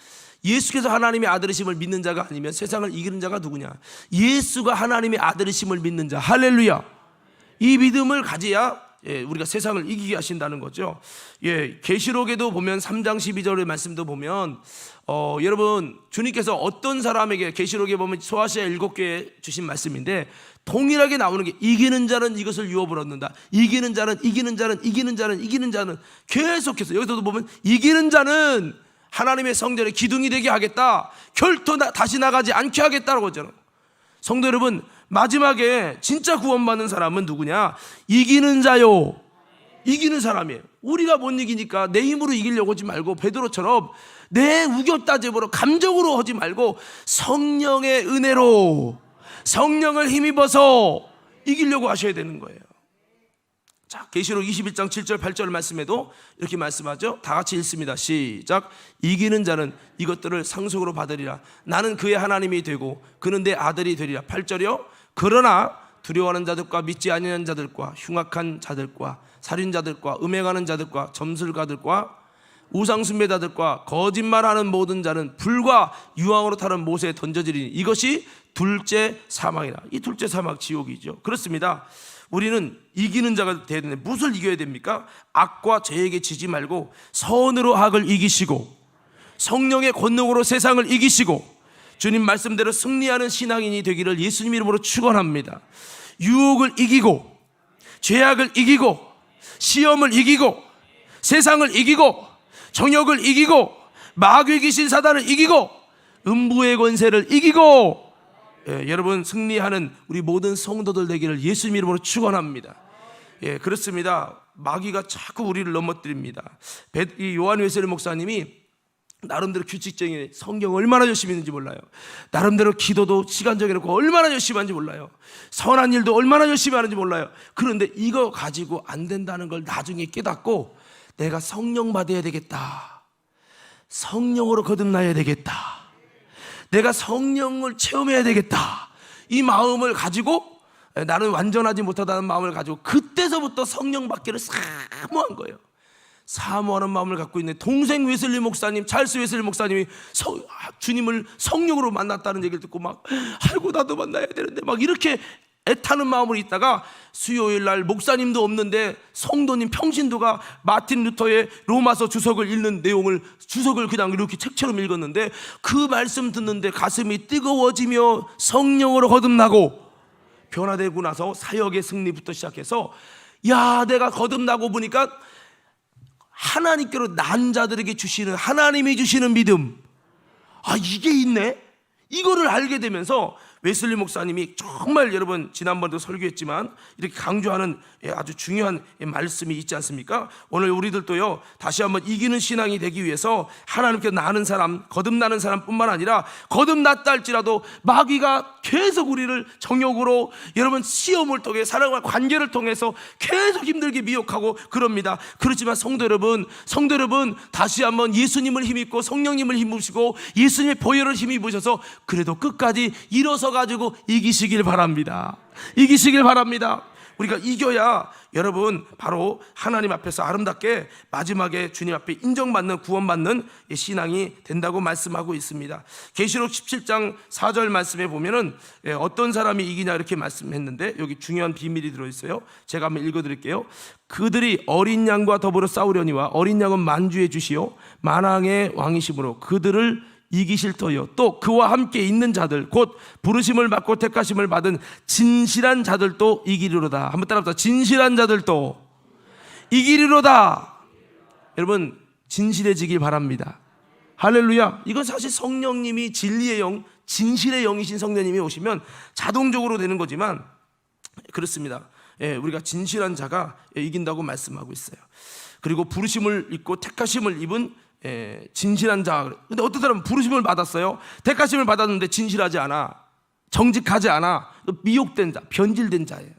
예수께서 하나님의 아들이심을 믿는 자가 아니면 세상을 이기는 자가 누구냐, 예수가 하나님의 아들이심을 믿는 자, 할렐루야. 이 믿음을 가져야 우리가 세상을 이기게 하신다는 거죠. 계시록에도 보면 3장 12절의 말씀도 보면 여러분 주님께서 어떤 사람에게, 계시록에 보면 소아시아 7교회에 주신 말씀인데 동일하게 나오는 게 이기는 자는 이것을 유업을 얻는다. 이기는 자는 계속해서 여기서도 보면 이기는 자는 하나님의 성전의 기둥이 되게 하겠다, 결코 다시 나가지 않게 하겠다라고 하잖아요. 성도 여러분, 마지막에 진짜 구원받는 사람은 누구냐? 이기는 자요. 이기는 사람이에요. 우리가 못 이기니까 내 힘으로 이기려고 하지 말고 베드로처럼 내 우겼다짐으로 감정으로 하지 말고 성령의 은혜로, 성령을 힘입어서 이기려고 하셔야 되는 거예요. 자, 계시록 21장 7절 8절 말씀에도 이렇게 말씀하죠. 다 같이 읽습니다. 시작. 이기는 자는 이것들을 상속으로 받으리라. 나는 그의 하나님이 되고 그는 내 아들이 되리라. 8절이요. 그러나 두려워하는 자들과 믿지 아니하는 자들과 흉악한 자들과 살인자들과 음행하는 자들과 점술가들과 우상숭배자들과 거짓말하는 모든 자는 불과 유황으로 타는 못에 던져지리니 이것이 둘째 사망이라. 이 둘째 사망 지옥이죠. 그렇습니다. 우리는 이기는 자가 되어야 되는데 무엇을 이겨야 됩니까? 악과 죄에게 지지 말고 선으로 악을 이기시고 성령의 권능으로 세상을 이기시고 주님 말씀대로 승리하는 신앙인이 되기를 예수님 이름으로 축원합니다. 유혹을 이기고 죄악을 이기고 시험을 이기고 세상을 이기고 정욕을 이기고 마귀의 귀신 사단을 이기고 음부의 권세를 이기고 여러분 승리하는 우리 모든 성도들 되기를 예수님 이름으로 축원합니다. 그렇습니다. 마귀가 자꾸 우리를 넘어뜨립니다. 이 요한 웨슬리 목사님이 나름대로 규칙적인 성경 얼마나 열심히 있는지 몰라요. 나름대로 기도도 시간 정해놓고 얼마나 열심히 하는지 몰라요. 선한 일도 얼마나 열심히 하는지 몰라요. 그런데 이거 가지고 안 된다는 걸 나중에 깨닫고 내가 성령 받아야 되겠다, 성령으로 거듭나야 되겠다, 내가 성령을 체험해야 되겠다, 이 마음을 가지고 나는 완전하지 못하다는 마음을 가지고 그때서부터 성령 받기를 사모한 거예요. 사모하는 마음을 갖고 있는 동생 웨슬리 목사님, 찰스 웨슬리 목사님이 주님을 성령으로 만났다는 얘기를 듣고 막 아이고 나도 만나야 되는데 막 이렇게 애타는 마음으로 있다가 수요일 날 목사님도 없는데 성도님 평신도가 마틴 루터의 로마서 주석을 읽는 내용을 주석을 그냥 이렇게 책처럼 읽었는데 그 말씀 듣는데 가슴이 뜨거워지며 성령으로 거듭나고 변화되고 나서 사역의 승리부터 시작해서 야 내가 거듭나고 보니까 하나님께로 난 자들에게 주시는, 하나님이 주시는 믿음, 이게 있네? 이거를 알게 되면서 웨슬리 목사님이 정말, 여러분 지난번에도 설교했지만 이렇게 강조하는 아주 중요한 말씀이 있지 않습니까? 오늘 우리들도요, 다시 한번 이기는 신앙이 되기 위해서 하나님께 나는 사람, 거듭나는 사람뿐만 아니라 거듭났다 할지라도 마귀가 계속 우리를 정욕으로, 여러분 시험을 통해, 사랑과 관계를 통해서 계속 힘들게 미혹하고 그럽니다. 그렇지만 성도 여러분, 다시 한번 예수님을 힘입고 성령님을 힘입으시고 예수님의 보혈을 힘입으셔서 그래도 끝까지 일어서 가지고 이기시길 바랍니다. 이기시길 바랍니다. 우리가 이겨야 여러분 바로 하나님 앞에서 아름답게 마지막에 주님 앞에 인정받는, 구원받는 신앙이 된다고 말씀하고 있습니다. 계시록 17장 4절 말씀에 보면은 어떤 사람이 이기냐 이렇게 말씀했는데 여기 중요한 비밀이 들어있어요. 제가 한번 읽어드릴게요. 그들이 어린 양과 더불어 싸우려니와 어린 양은 만주의 주시요 만왕의 왕이심으로 그들을 이기실 터요. 또 그와 함께 있는 자들, 곧 부르심을 받고 택하심을 받은 진실한 자들도 이기리로다. 한번 따라합시다. 진실한 자들도 이기리로다. 여러분 진실해지길 바랍니다. 할렐루야. 이건 사실 성령님이 진리의 영, 진실의 영이신 성령님이 오시면 자동적으로 되는 거지만 그렇습니다. 우리가 진실한 자가 이긴다고 말씀하고 있어요. 그리고 부르심을 입고 택하심을 입은 진실한 자. 근데 어떤 사람은 부르심을 받았어요. 택하심을 받았는데 진실하지 않아, 정직하지 않아, 미혹된 자, 변질된 자예요.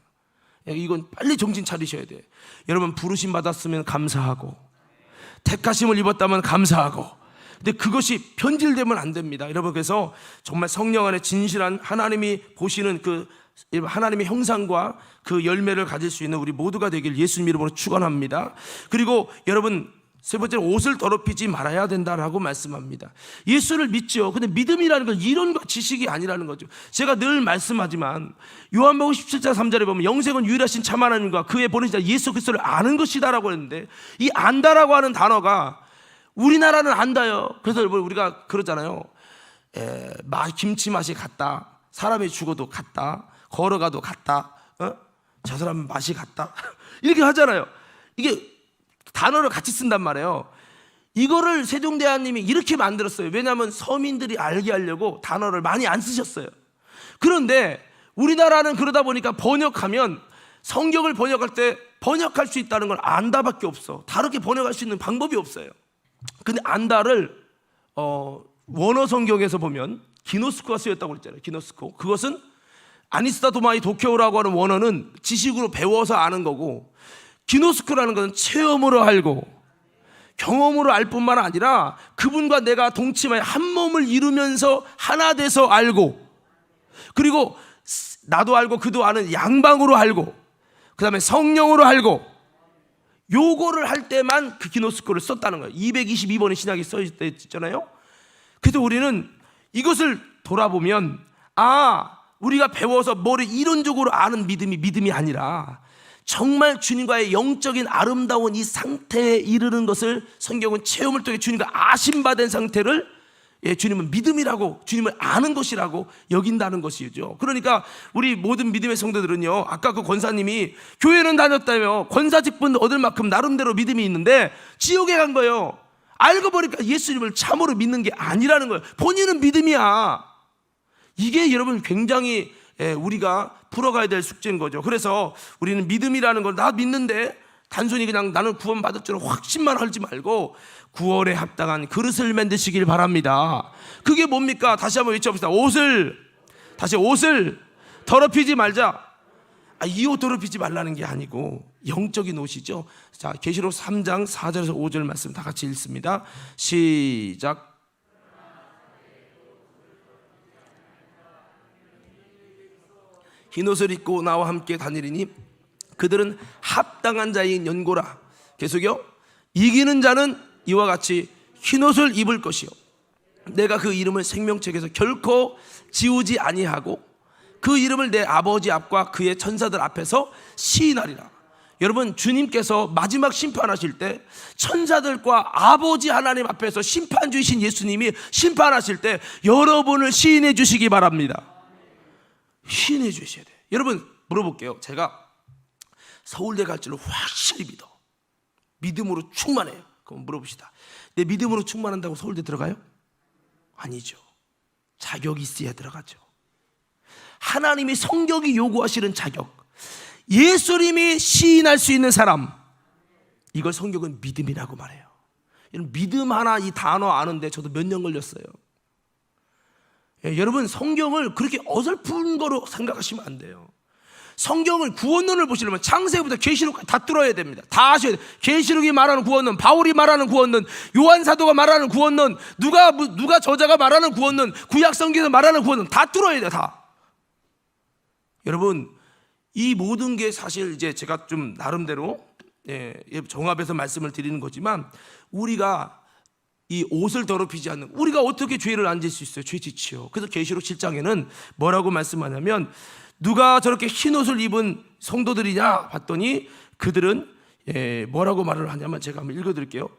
이건 빨리 정신 차리셔야 돼요. 여러분 부르심 받았으면 감사하고, 택하심을 입었다면 감사하고, 근데 그것이 변질되면 안 됩니다. 여러분 그래서 정말 성령 안에 진실한 하나님이 보시는 그 하나님의 형상과 그 열매를 가질 수 있는 우리 모두가 되길 예수님 이름으로 축원합니다. 그리고 여러분 세 번째는 옷을 더럽히지 말아야 된다라고 말씀합니다. 예수를 믿죠. 근데 믿음이라는 건 이론과 지식이 아니라는 거죠. 제가 늘 말씀하지만 요한복음 17장 3절에 보면 영생은 유일하신 참 하나님과 그의 보내신 자 예수 그리스도를 아는 것이다라고 했는데, 이 안다라고 하는 단어가 우리나라는 안다요. 그래서 여러분 우리가 그러잖아요. 김치 맛이 같다, 사람이 죽어도 같다, 걸어가도 같다, 저 사람은 맛이 같다 이렇게 하잖아요. 이게 단어를 같이 쓴단 말이에요. 이거를 세종대왕님이 이렇게 만들었어요. 왜냐하면 서민들이 알게 하려고 단어를 많이 안 쓰셨어요. 그런데 우리나라는 그러다 보니까 번역하면, 성경을 번역할 때 번역할 수 있다는 걸 안다밖에 없어. 다르게 번역할 수 있는 방법이 없어요. 근데 안다를 원어 성경에서 보면 기노스코가 쓰였다고 그랬잖아요. 기노스코. 그것은 아니스타도마이 도쿄라고 하는 원어는 지식으로 배워서 아는 거고, 기노스코라는 것은 체험으로 알고 경험으로 알 뿐만 아니라 그분과 내가 동침하여 한 몸을 이루면서 하나 돼서 알고, 그리고 나도 알고 그도 아는 양방으로 알고, 그 다음에 성령으로 알고, 요거를 할 때만 그 기노스코를 썼다는 거예요. 222번의 신약이 써있잖아요. 그래서 우리는 이것을 돌아보면 우리가 배워서 뭐를 이론적으로 아는 믿음이 아니라 정말 주님과의 영적인 아름다운 이 상태에 이르는 것을 성경은 체험을 통해 주님과 아심받은 상태를 주님은 믿음이라고, 주님을 아는 것이라고 여긴다는 것이죠. 그러니까 우리 모든 믿음의 성도들은요, 아까 그 권사님이 교회는 다녔다며 권사직분 얻을 만큼 나름대로 믿음이 있는데 지옥에 간 거예요. 알고 보니까 예수님을 참으로 믿는 게 아니라는 거예요. 본인은 믿음이야. 이게 여러분 굉장히 우리가 풀어가야 될 숙제인 거죠. 그래서 우리는 믿음이라는 걸, 나 믿는데 단순히 그냥 나는 구원받을 줄 확신만 하지 말고 구원에 합당한 그릇을 만드시길 바랍니다. 그게 뭡니까? 다시 한번 외쳐봅시다. 옷을 더럽히지 말자. 이 옷 더럽히지 말라는 게 아니고 영적인 옷이죠. 자, 계시록 3장 4절에서 5절 말씀 다 같이 읽습니다. 시작. 흰옷을 입고 나와 함께 다니리니 그들은 합당한 자인 연고라. 계속요. 이기는 자는 이와 같이 흰옷을 입을 것이요 내가 그 이름을 생명책에서 결코 지우지 아니하고 그 이름을 내 아버지 앞과 그의 천사들 앞에서 시인하리라. 여러분 주님께서 마지막 심판하실 때 천사들과 아버지 하나님 앞에서 심판주이신 예수님이 심판하실 때 여러분을 시인해 주시기 바랍니다. 시인해 주셔야 돼요. 여러분 물어볼게요. 제가 서울대 갈 줄을 확실히 믿어. 믿음으로 충만해요. 그럼 물어봅시다. 내 믿음으로 충만한다고 서울대 들어가요? 아니죠. 자격이 있어야 들어가죠. 하나님이 성경이 요구하시는 자격, 예수님이 시인할 수 있는 사람, 이걸 성경은 믿음이라고 말해요. 믿음 하나 이 단어 아는데 저도 몇 년 걸렸어요. 여러분, 성경을 그렇게 어설픈 거로 생각하시면 안 돼요. 성경을 구원론을 보시려면 창세기부터 계시록까지 다 뚫어야 됩니다. 다 아셔야 돼요. 계시록이 말하는 구원론, 바울이 말하는 구원론, 요한 사도가 말하는 구원론, 누가 저자가 말하는 구원론, 구약 성경에서 말하는 구원론 다 뚫어야 돼요. 다. 여러분, 이 모든 게 사실 이제 제가 좀 나름대로 종합해서 말씀을 드리는 거지만, 우리가 이 옷을 더럽히지 않는, 우리가 어떻게 죄를 안 질 수 있어요? 죄 짓지요. 그래서 계시록 7장에는 뭐라고 말씀하냐면, 누가 저렇게 흰 옷을 입은 성도들이냐 봤더니 그들은 뭐라고 말을 하냐면, 제가 한번 읽어드릴게요.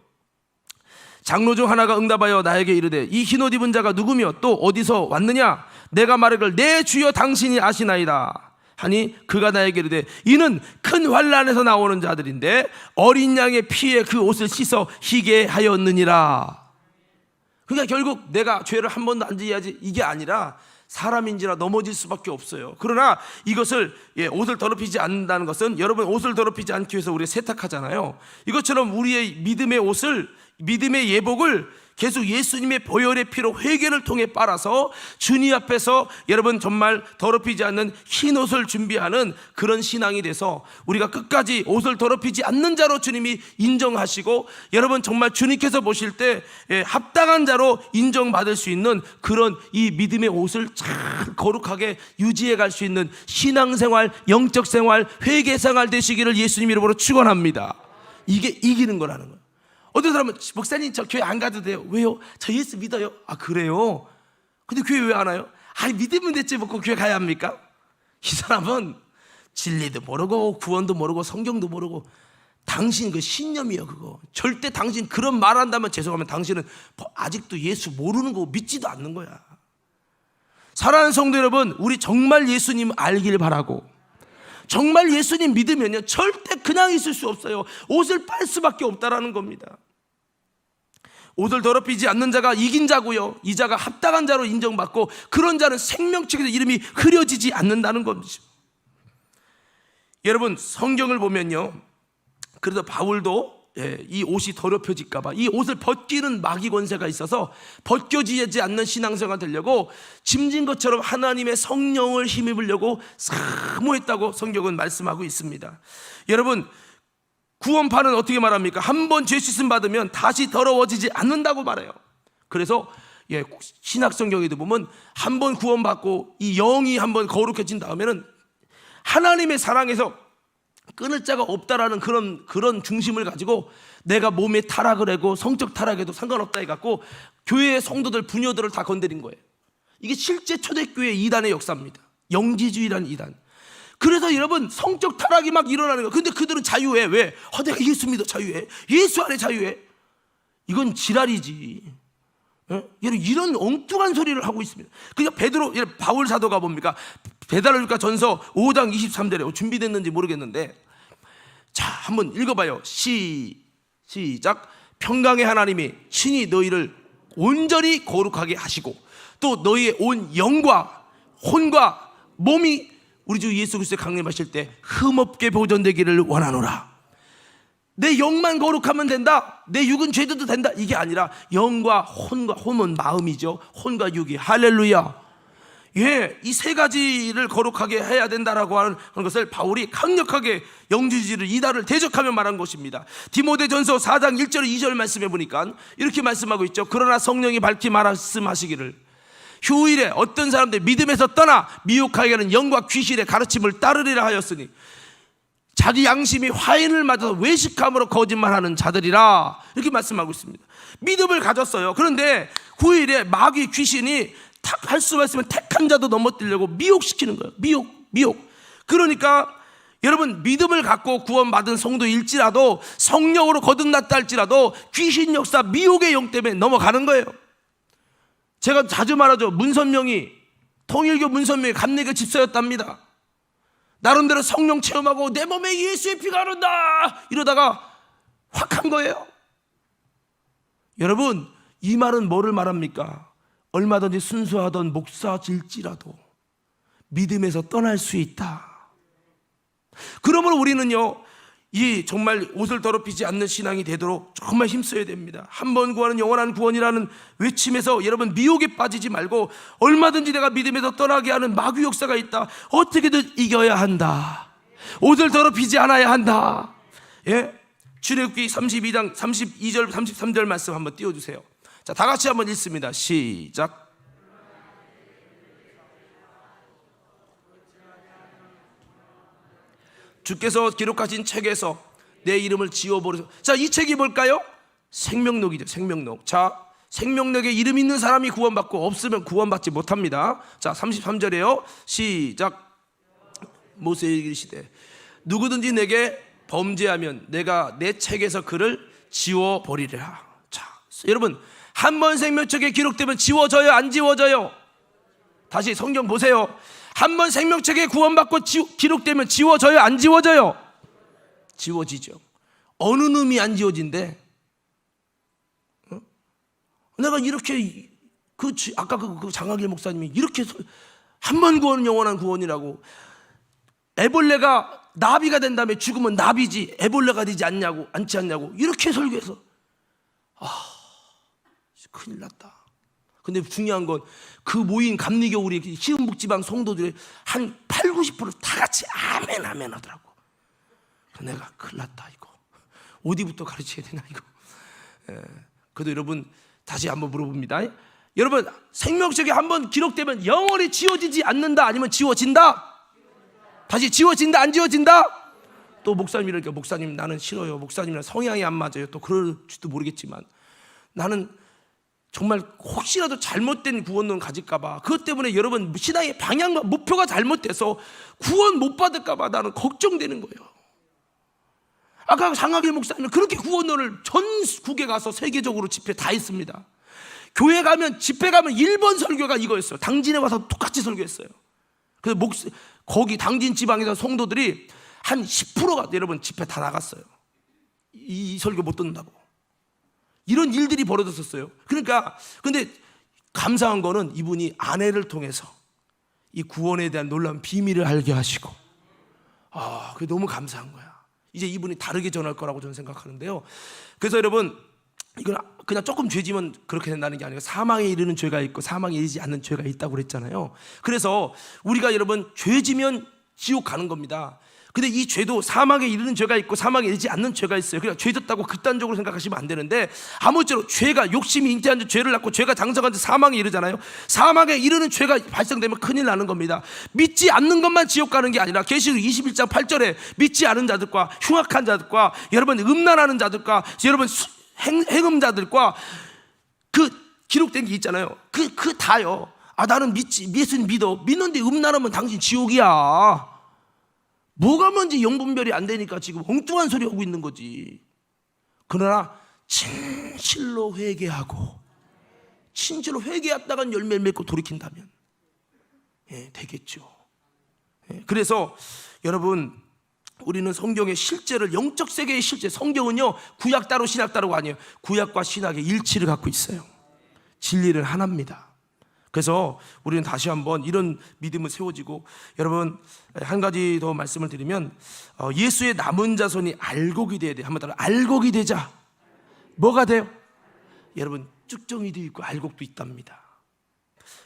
장로 중 하나가 응답하여 나에게 이르되 이 흰 옷 입은 자가 누구며 또 어디서 왔느냐? 내가 말하기를 내 주여 당신이 아시나이다 하니 그가 나에게 이르되 이는 큰 환난에서 나오는 자들인데 어린 양의 피에 그 옷을 씻어 희게 하였느니라. 그러니까 결국 내가 죄를 한 번도 안 지어야지 이게 아니라 사람인지라 넘어질 수밖에 없어요. 그러나 이것을 옷을 더럽히지 않는다는 것은, 여러분 옷을 더럽히지 않기 위해서 우리가 세탁하잖아요. 이것처럼 우리의 믿음의 옷을, 믿음의 예복을 계속 예수님의 보혈의 피로 회개를 통해 빨아서 주님 앞에서 여러분 정말 더럽히지 않는 흰 옷을 준비하는 그런 신앙이 돼서 우리가 끝까지 옷을 더럽히지 않는 자로 주님이 인정하시고, 여러분 정말 주님께서 보실 때 합당한 자로 인정받을 수 있는 그런 이 믿음의 옷을 잘 거룩하게 유지해 갈 수 있는 신앙생활, 영적 생활, 회개 생활 되시기를 예수님 이름으로 축원합니다. 이게 이기는 거라는 거예요. 어떤 사람은 목사님 저 교회 안 가도 돼요. 왜요? 저 예수 믿어요. 아 그래요? 근데 교회 왜 안 와요? 아 믿으면 됐지 뭐 교회 가야 합니까? 이 사람은 진리도 모르고 구원도 모르고 성경도 모르고, 당신 그 신념이에요. 그거 절대 당신 그런 말 한다면 죄송하면 당신은 아직도 예수 모르는 거고 믿지도 않는 거야. 사랑하는 성도 여러분, 우리 정말 예수님 알길 바라고, 정말 예수님 믿으면요 절대 그냥 있을 수 없어요. 옷을 빨 수밖에 없다라는 겁니다. 옷을 더럽히지 않는 자가 이긴 자고요, 이 자가 합당한 자로 인정받고, 그런 자는 생명책에서 이름이 흐려지지 않는다는 겁니다. 여러분 성경을 보면요, 그래서 바울도 이 옷이 더럽혀질까 봐 이 옷을 벗기는 마귀 권세가 있어서 벗겨지지 않는 신앙생활 되려고 짐진 것처럼 하나님의 성령을 힘입으려고 사모했다고 성경은 말씀하고 있습니다. 여러분 구원파는 어떻게 말합니까? 한 번 죄 씻음 받으면 다시 더러워지지 않는다고 말해요. 그래서 신약 성경에도 보면 한 번 구원받고 이 영이 한 번 거룩해진 다음에는 하나님의 사랑에서 끊을 자가 없다라는 그런 중심을 가지고 내가 몸에 타락을 하고 성적 타락에도 상관없다 해갖고 교회의 성도들 부녀들을 다 건드린 거예요. 이게 실제 초대교회 이단의 역사입니다. 영지주의라는 이단. 그래서 여러분 성적 타락이 막 일어나는 거예요. 근데 그들은 자유해. 왜? 내가 예수 믿어 자유해. 예수 안에 자유해. 이건 지랄이지. 여러분 이런 엉뚱한 소리를 하고 있습니다. 그러니까 바울 사도가 뭡니까? 베드로전서 전서 5장 23절에 준비됐는지 모르겠는데, 자 한번 읽어봐요. 시작. 평강의 하나님이 친히 너희를 온전히 거룩하게 하시고 또 너희의 온 영과 혼과 몸이 우리 주 예수 그리스도의 강림하실 때 흠없게 보존되기를 원하노라. 내 영만 거룩하면 된다, 내 육은 죄도 된다, 이게 아니라 영과 혼과, 혼은 마음이죠. 혼과 육이, 할렐루야. 이 세 가지를 거룩하게 해야 된다라고 하는 것을 바울이 강력하게 영지주의를 이단을 대적하며 말한 것입니다. 디모데전서 4장 1절 2절 말씀해 보니까 이렇게 말씀하고 있죠. 그러나 성령이 밝히 말씀하시기를 휴일에 어떤 사람들 믿음에서 떠나 미혹하게 하는 영과 귀신의 가르침을 따르리라 하였으니 자기 양심이 화인을 맞아서 외식함으로 거짓말하는 자들이라, 이렇게 말씀하고 있습니다. 믿음을 가졌어요. 그런데 후일에 마귀 귀신이 할 수만 있으면 택한 자도 넘어뜨리려고 미혹시키는 거예요. 미혹. 그러니까 여러분 믿음을 갖고 구원받은 성도일지라도 성령으로 거듭났다 할지라도 귀신 역사, 미혹의 영 때문에 넘어가는 거예요. 제가 자주 말하죠. 문선명이, 통일교 문선명이 감리교 집사였답니다. 나름대로 성령 체험하고 내 몸에 예수의 피가 흐른다 이러다가 확 한 거예요. 여러분, 이 말은 뭐를 말합니까? 얼마든지 순수하던 목사질지라도 믿음에서 떠날 수 있다. 그러므로 우리는요, 이 정말 옷을 더럽히지 않는 신앙이 되도록 정말 힘써야 됩니다. 한 번 구하는 영원한 구원이라는 외침에서 여러분 미혹에 빠지지 말고, 얼마든지 내가 믿음에서 떠나게 하는 마귀 역사가 있다. 어떻게든 이겨야 한다. 옷을 더럽히지 않아야 한다. 예? 출애굽기 32장 32절 33절 말씀 한번 띄워주세요. 자, 다 같이 한번 읽습니다. 시작. 주께서 기록하신 책에서 내 이름을 지워버리소. 자, 이 책이 뭘까요? 생명록이죠. 생명록. 자, 생명록에 이름 있는 사람이 구원받고 없으면 구원받지 못합니다. 자, 33절에요. 시작. 모세에게 이르시되 누구든지 내게 범죄하면 내가 내 책에서 그를 지워버리리라. 자, 여러분, 한 번 생명책에 기록되면 지워져요, 안 지워져요? 다시 성경 보세요. 한 번 생명책에 구원받고 기록되면 지워져요, 안 지워져요? 지워지죠. 어느 놈이 안 지워진대? 내가 이렇게 아까 그 장학일 목사님이 이렇게 한 번 구원은 영원한 구원이라고, 애벌레가 나비가 된 다음에 죽으면 나비지 애벌레가 되지 않지 않냐고 이렇게 설교해서 큰일 났다. 근데 중요한 건 그 모인 감리교 우리 시흥북지방 성도들의 한 8, 90% 다 같이 아멘 아멘 하더라고. 내가 큰일 났다 이거. 어디부터 가르쳐야 되나 이거. 그래도 여러분 다시 한번 물어봅니다. 여러분, 생명책에 한번 기록되면 영원히 지워지지 않는다, 아니면 지워진다? 다시 지워진다, 안 지워진다? 또 목사님 이러니까, 목사님 나는 싫어요, 목사님이랑 성향이 안 맞아요. 또 그럴지도 모르겠지만 나는 정말 혹시라도 잘못된 구원론 가질까봐, 그것 때문에 여러분 신앙의 방향과 목표가 잘못돼서 구원 못 받을까봐 나는 걱정되는 거예요. 아까 장학일 목사님은 그렇게 구원론을 전국에 가서 세계적으로 집회 다 했습니다. 교회 가면, 집회 가면 1번 설교가 이거였어요. 당진에 와서 똑같이 설교했어요. 그래서 거기 당진 지방에서 성도들이 한 10%가 여러분 집회 다 나갔어요. 이 설교 못 듣는다고. 이런 일들이 벌어졌었어요. 그러니까 근데 감사한 거는 이분이 아내를 통해서 이 구원에 대한 놀라운 비밀을 알게 하시고, 그게 너무 감사한 거야. 이제 이분이 다르게 전할 거라고 저는 생각하는데요. 그래서 여러분, 이건 그냥 조금 죄지면 그렇게 된다는 게 아니라 사망에 이르는 죄가 있고 사망에 이르지 않는 죄가 있다고 그랬잖아요. 그래서 우리가 여러분 죄지면 지옥 가는 겁니다. 근데 이 죄도 사망에 이르는 죄가 있고 사망에 이르지 않는 죄가 있어요. 그냥 죄 졌다고 극단적으로 생각하시면 안 되는데, 아무쪼록 죄가, 욕심이 잉태한 지 죄를 낳고 죄가 장성한 지 사망에 이르잖아요. 사망에 이르는 죄가 발생되면 큰일 나는 겁니다. 믿지 않는 것만 지옥 가는 게 아니라 계시록 21장 8절에 믿지 않은 자들과 흉악한 자들과 여러분 음란하는 자들과 여러분 행음자들과 그 기록된 게 있잖아요. 그 다요. 나는 예수님 믿는데 음란하면 당신 지옥이야. 뭐가 뭔지 영분별이 안 되니까 지금 엉뚱한 소리 하고 있는 거지. 그러나 진실로 회개하고, 진실로 회개했다간 열매를 맺고 돌이킨다면 되겠죠. 그래서 여러분, 우리는 성경의 실제를, 영적 세계의 실제, 성경은요 구약 따로 신약 따로가 아니에요. 구약과 신약의 일치를 갖고 있어요. 진리는 하나입니다. 그래서 우리는 다시 한번 이런 믿음을 세워지고, 여러분 한 가지 더 말씀을 드리면, 예수의 남은 자손이 알곡이 돼야 돼요. 한번 따라, 알곡이 되자. 뭐가 돼요? 여러분 쭉정이도 있고 알곡도 있답니다.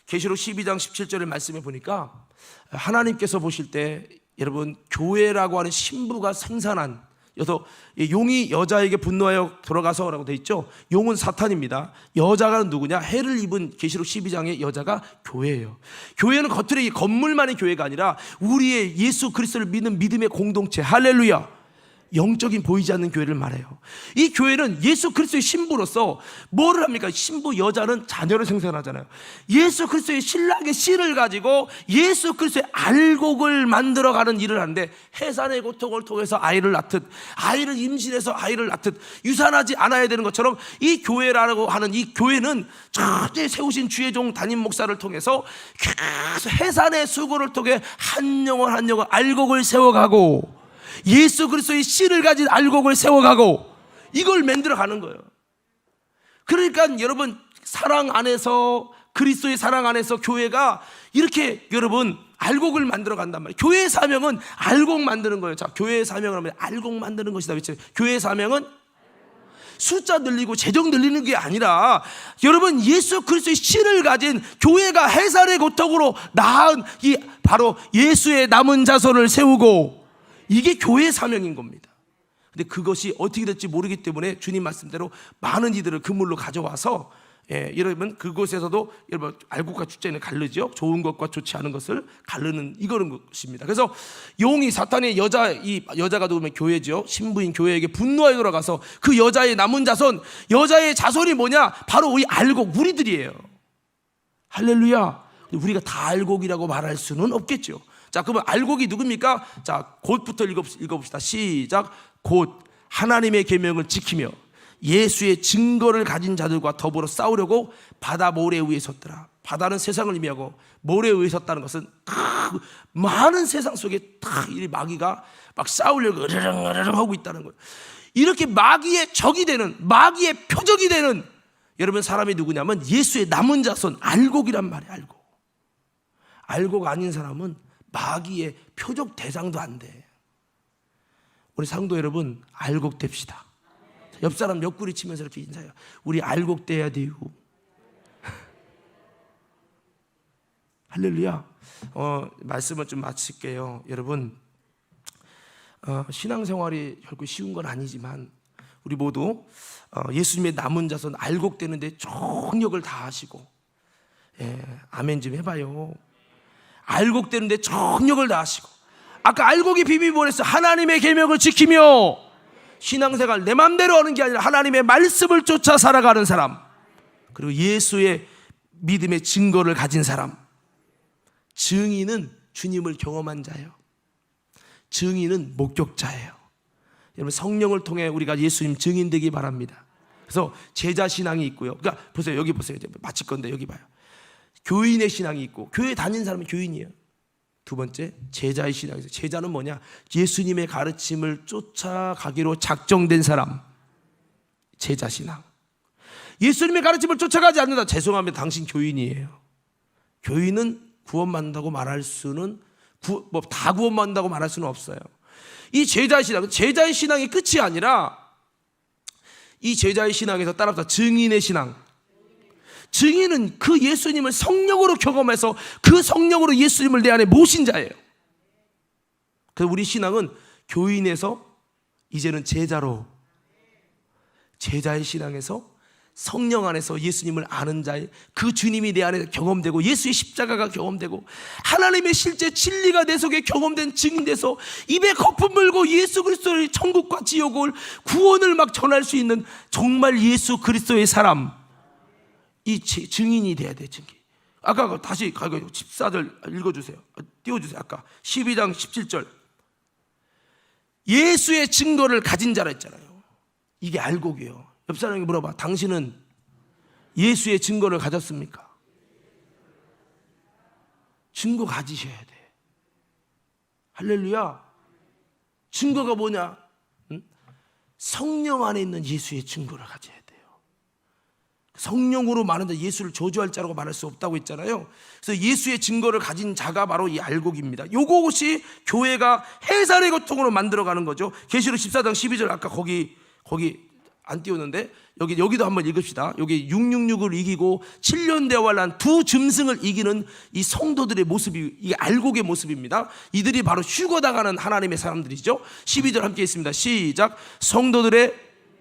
계시록 12장 17절의 말씀에 보니까 하나님께서 보실 때 여러분 교회라고 하는 신부가 생산한, 여기서 용이 여자에게 분노하여 돌아가서 라고 되어 있죠. 용은 사탄입니다. 여자가 누구냐? 해를 입은 계시록 12장의 여자가 교회예요. 교회는 겉으로 이 건물만의 교회가 아니라 우리의 예수 그리스도를 믿는 믿음의 공동체, 할렐루야, 영적인 보이지 않는 교회를 말해요. 이 교회는 예수 그리스도의 신부로서 뭐를 합니까? 신부 여자는 자녀를 생산하잖아요. 예수 그리스도의 신랑의 씨를 가지고 예수 그리스도의 알곡을 만들어가는 일을 하는데, 해산의 고통을 통해서 아이를 낳듯, 아이를 임신해서 아이를 낳듯 유산하지 않아야 되는 것처럼, 이 교회라고 하는 이 교회는 절대 세우신 주의 종 담임 목사를 통해서 계속 해산의 수고를 통해 한 영혼 한 영혼 알곡을 세워가고, 예수 그리스도의 씨를 가진 알곡을 세워가고, 이걸 만들어 가는 거예요. 그러니까 여러분 사랑 안에서, 그리스도의 사랑 안에서 교회가 이렇게 여러분 알곡을 만들어 간단 말이에요. 교회의 사명은 알곡 만드는 거예요. 자, 교회의 사명을 하면 알곡 만드는 것이다. 그렇죠? 교회의 사명은 숫자 늘리고 재정 늘리는 게 아니라 여러분 예수 그리스도의 씨를 가진 교회가 해살의 고통으로 낳은 이 바로 예수의 남은 자손을 세우고, 이게 교회의 사명인 겁니다. 근데 그것이 어떻게 될지 모르기 때문에 주님 말씀대로 많은 이들을 그물로 가져와서, 여러분 그곳에서도 여러분 알곡과 축제는 갈르죠. 좋은 것과 좋지 않은 것을 가르는 이거는 것입니다. 그래서 용이 사탄의 이 여자가 누구면 교회죠. 신부인 교회에게 분노하여 들어가서 그 여자의 남은 자손, 여자의 자손이 뭐냐? 바로 이 알곡, 우리들이에요. 할렐루야. 우리가 다 알곡이라고 말할 수는 없겠죠. 자, 그러면 알곡이 누굽니까? 자, 곧부터 읽어봅시다. 시작. 곧 하나님의 계명을 지키며 예수의 증거를 가진 자들과 더불어 싸우려고 바다 모래 위에 섰더라. 바다는 세상을 의미하고 모래 위에 섰다는 것은 많은 세상 속에 다 이 마귀가 막 싸우려고 으르렁 하고 있다는 거예요. 이렇게 마귀의 적이 되는, 마귀의 표적이 되는 여러분 사람이 누구냐면 예수의 남은 자손, 알곡이란 말이에요. 알곡. 알곡 아닌 사람은 마귀의 표적 대상도 안 돼. 우리 상도 여러분 알곡 됩시다. 옆 사람 옆구리 치면서 이렇게 인사해요. 우리 알곡 돼야 돼요. 할렐루야. 말씀을 좀 마칠게요. 여러분 신앙생활이 결코 쉬운 건 아니지만 우리 모두 예수님의 남은 자손 알곡 되는데 정력을 다하시고, 아멘 좀 해봐요. 알곡 되는데 정력을 다하시고, 아까 알곡이 비밀 보냈어. 하나님의 계명을 지키며, 신앙생활 내 맘대로 하는 게 아니라 하나님의 말씀을 쫓아 살아가는 사람, 그리고 예수의 믿음의 증거를 가진 사람. 증인은 주님을 경험한 자예요. 증인은 목격자예요. 여러분 성령을 통해 우리가 예수님 증인 되기 바랍니다. 그래서 제자 신앙이 있고요. 그러니까 보세요. 여기 보세요. 이제 마칠 건데 여기 봐요. 교인의 신앙이 있고, 교회 다니는 사람은 교인이에요. 두 번째, 제자의 신앙이 있어요. 제자는 뭐냐? 예수님의 가르침을 쫓아가기로 작정된 사람. 제자 신앙. 예수님의 가르침을 쫓아가지 않는다. 죄송합니다. 당신 교인이에요. 교인은 구원받는다고 말할 수는, 다 구원받는다고 말할 수는 없어요. 이 제자의 신앙, 제자의 신앙이 끝이 아니라 이 제자의 신앙에서 따라서 증인의 신앙. 증인은 그 예수님을 성령으로 경험해서 그 성령으로 예수님을 내 안에 모신 자예요. 그래서 우리 신앙은 교인에서 이제는 제자로, 제자의 신앙에서 성령 안에서 예수님을 아는 자의 그 주님이 내 안에 경험되고, 예수의 십자가가 경험되고, 하나님의 실제 진리가 내 속에 경험된 증인돼서 입에 거품 물고 예수 그리스도의 천국과 지옥을, 구원을 막 전할 수 있는 정말 예수 그리스도의 사람, 이 증인이 돼야 돼. 증인. 아까 다시 14절 읽어주세요. 띄워주세요. 아까 12장 17절 예수의 증거를 가진 자라 했잖아요. 이게 알곡이에요. 옆 사람에게 물어봐. 당신은 예수의 증거를 가졌습니까? 증거 가지셔야 돼. 할렐루야. 증거가 뭐냐? 성령 안에 있는 예수의 증거를 가져야 돼요. 성령으로 말하는 자, 예수를 저주할 자라고 말할 수 없다고 했잖아요. 그래서 예수의 증거를 가진 자가 바로 이 알곡입니다. 요것이 교회가 해살의 고통으로 만들어가는 거죠. 계시록 14장 12절 아까 거기 안 띄웠는데 여기도 한번 읽읍시다. 여기 666을 이기고 7년 대화를 한 두 짐승을 이기는 이 성도들의 모습이, 이게 알곡의 모습입니다. 이들이 바로 휴거당하는 하나님의 사람들이죠. 12절 함께 있습니다. 시작. 성도들의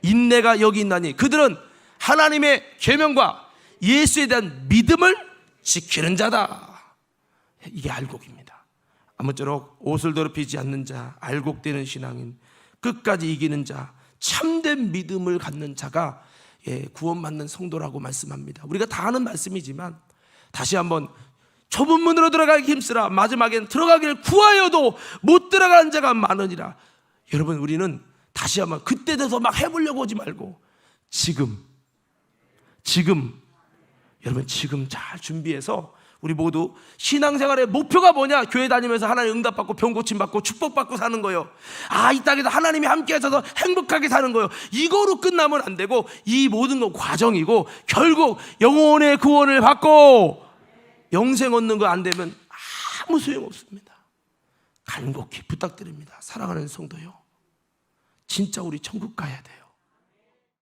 인내가 여기 있나니 그들은 하나님의 계명과 예수에 대한 믿음을 지키는 자다. 이게 알곡입니다. 아무쪼록 옷을 더럽히지 않는 자, 알곡되는 신앙인, 끝까지 이기는 자, 참된 믿음을 갖는 자가 구원받는 성도라고 말씀합니다. 우리가 다 아는 말씀이지만 다시 한번 좁은 문으로 들어가기 힘쓰라. 마지막엔 들어가기를 구하여도 못 들어가는 자가 많으니라. 여러분, 우리는 다시 한번 그때 돼서 막 해보려고 하지 말고 지금 여러분 지금 잘 준비해서 우리 모두 신앙생활의 목표가 뭐냐? 교회 다니면서 하나님 응답받고 병 고침받고 축복받고 사는 거예요. 이 땅에서 하나님이 함께 하셔서 행복하게 사는 거예요. 이거로 끝나면 안 되고 이 모든 건 과정이고 결국 영혼의 구원을 받고 영생 얻는 거 안 되면 아무 소용없습니다. 간곡히 부탁드립니다. 사랑하는 성도요, 진짜 우리 천국 가야 돼요.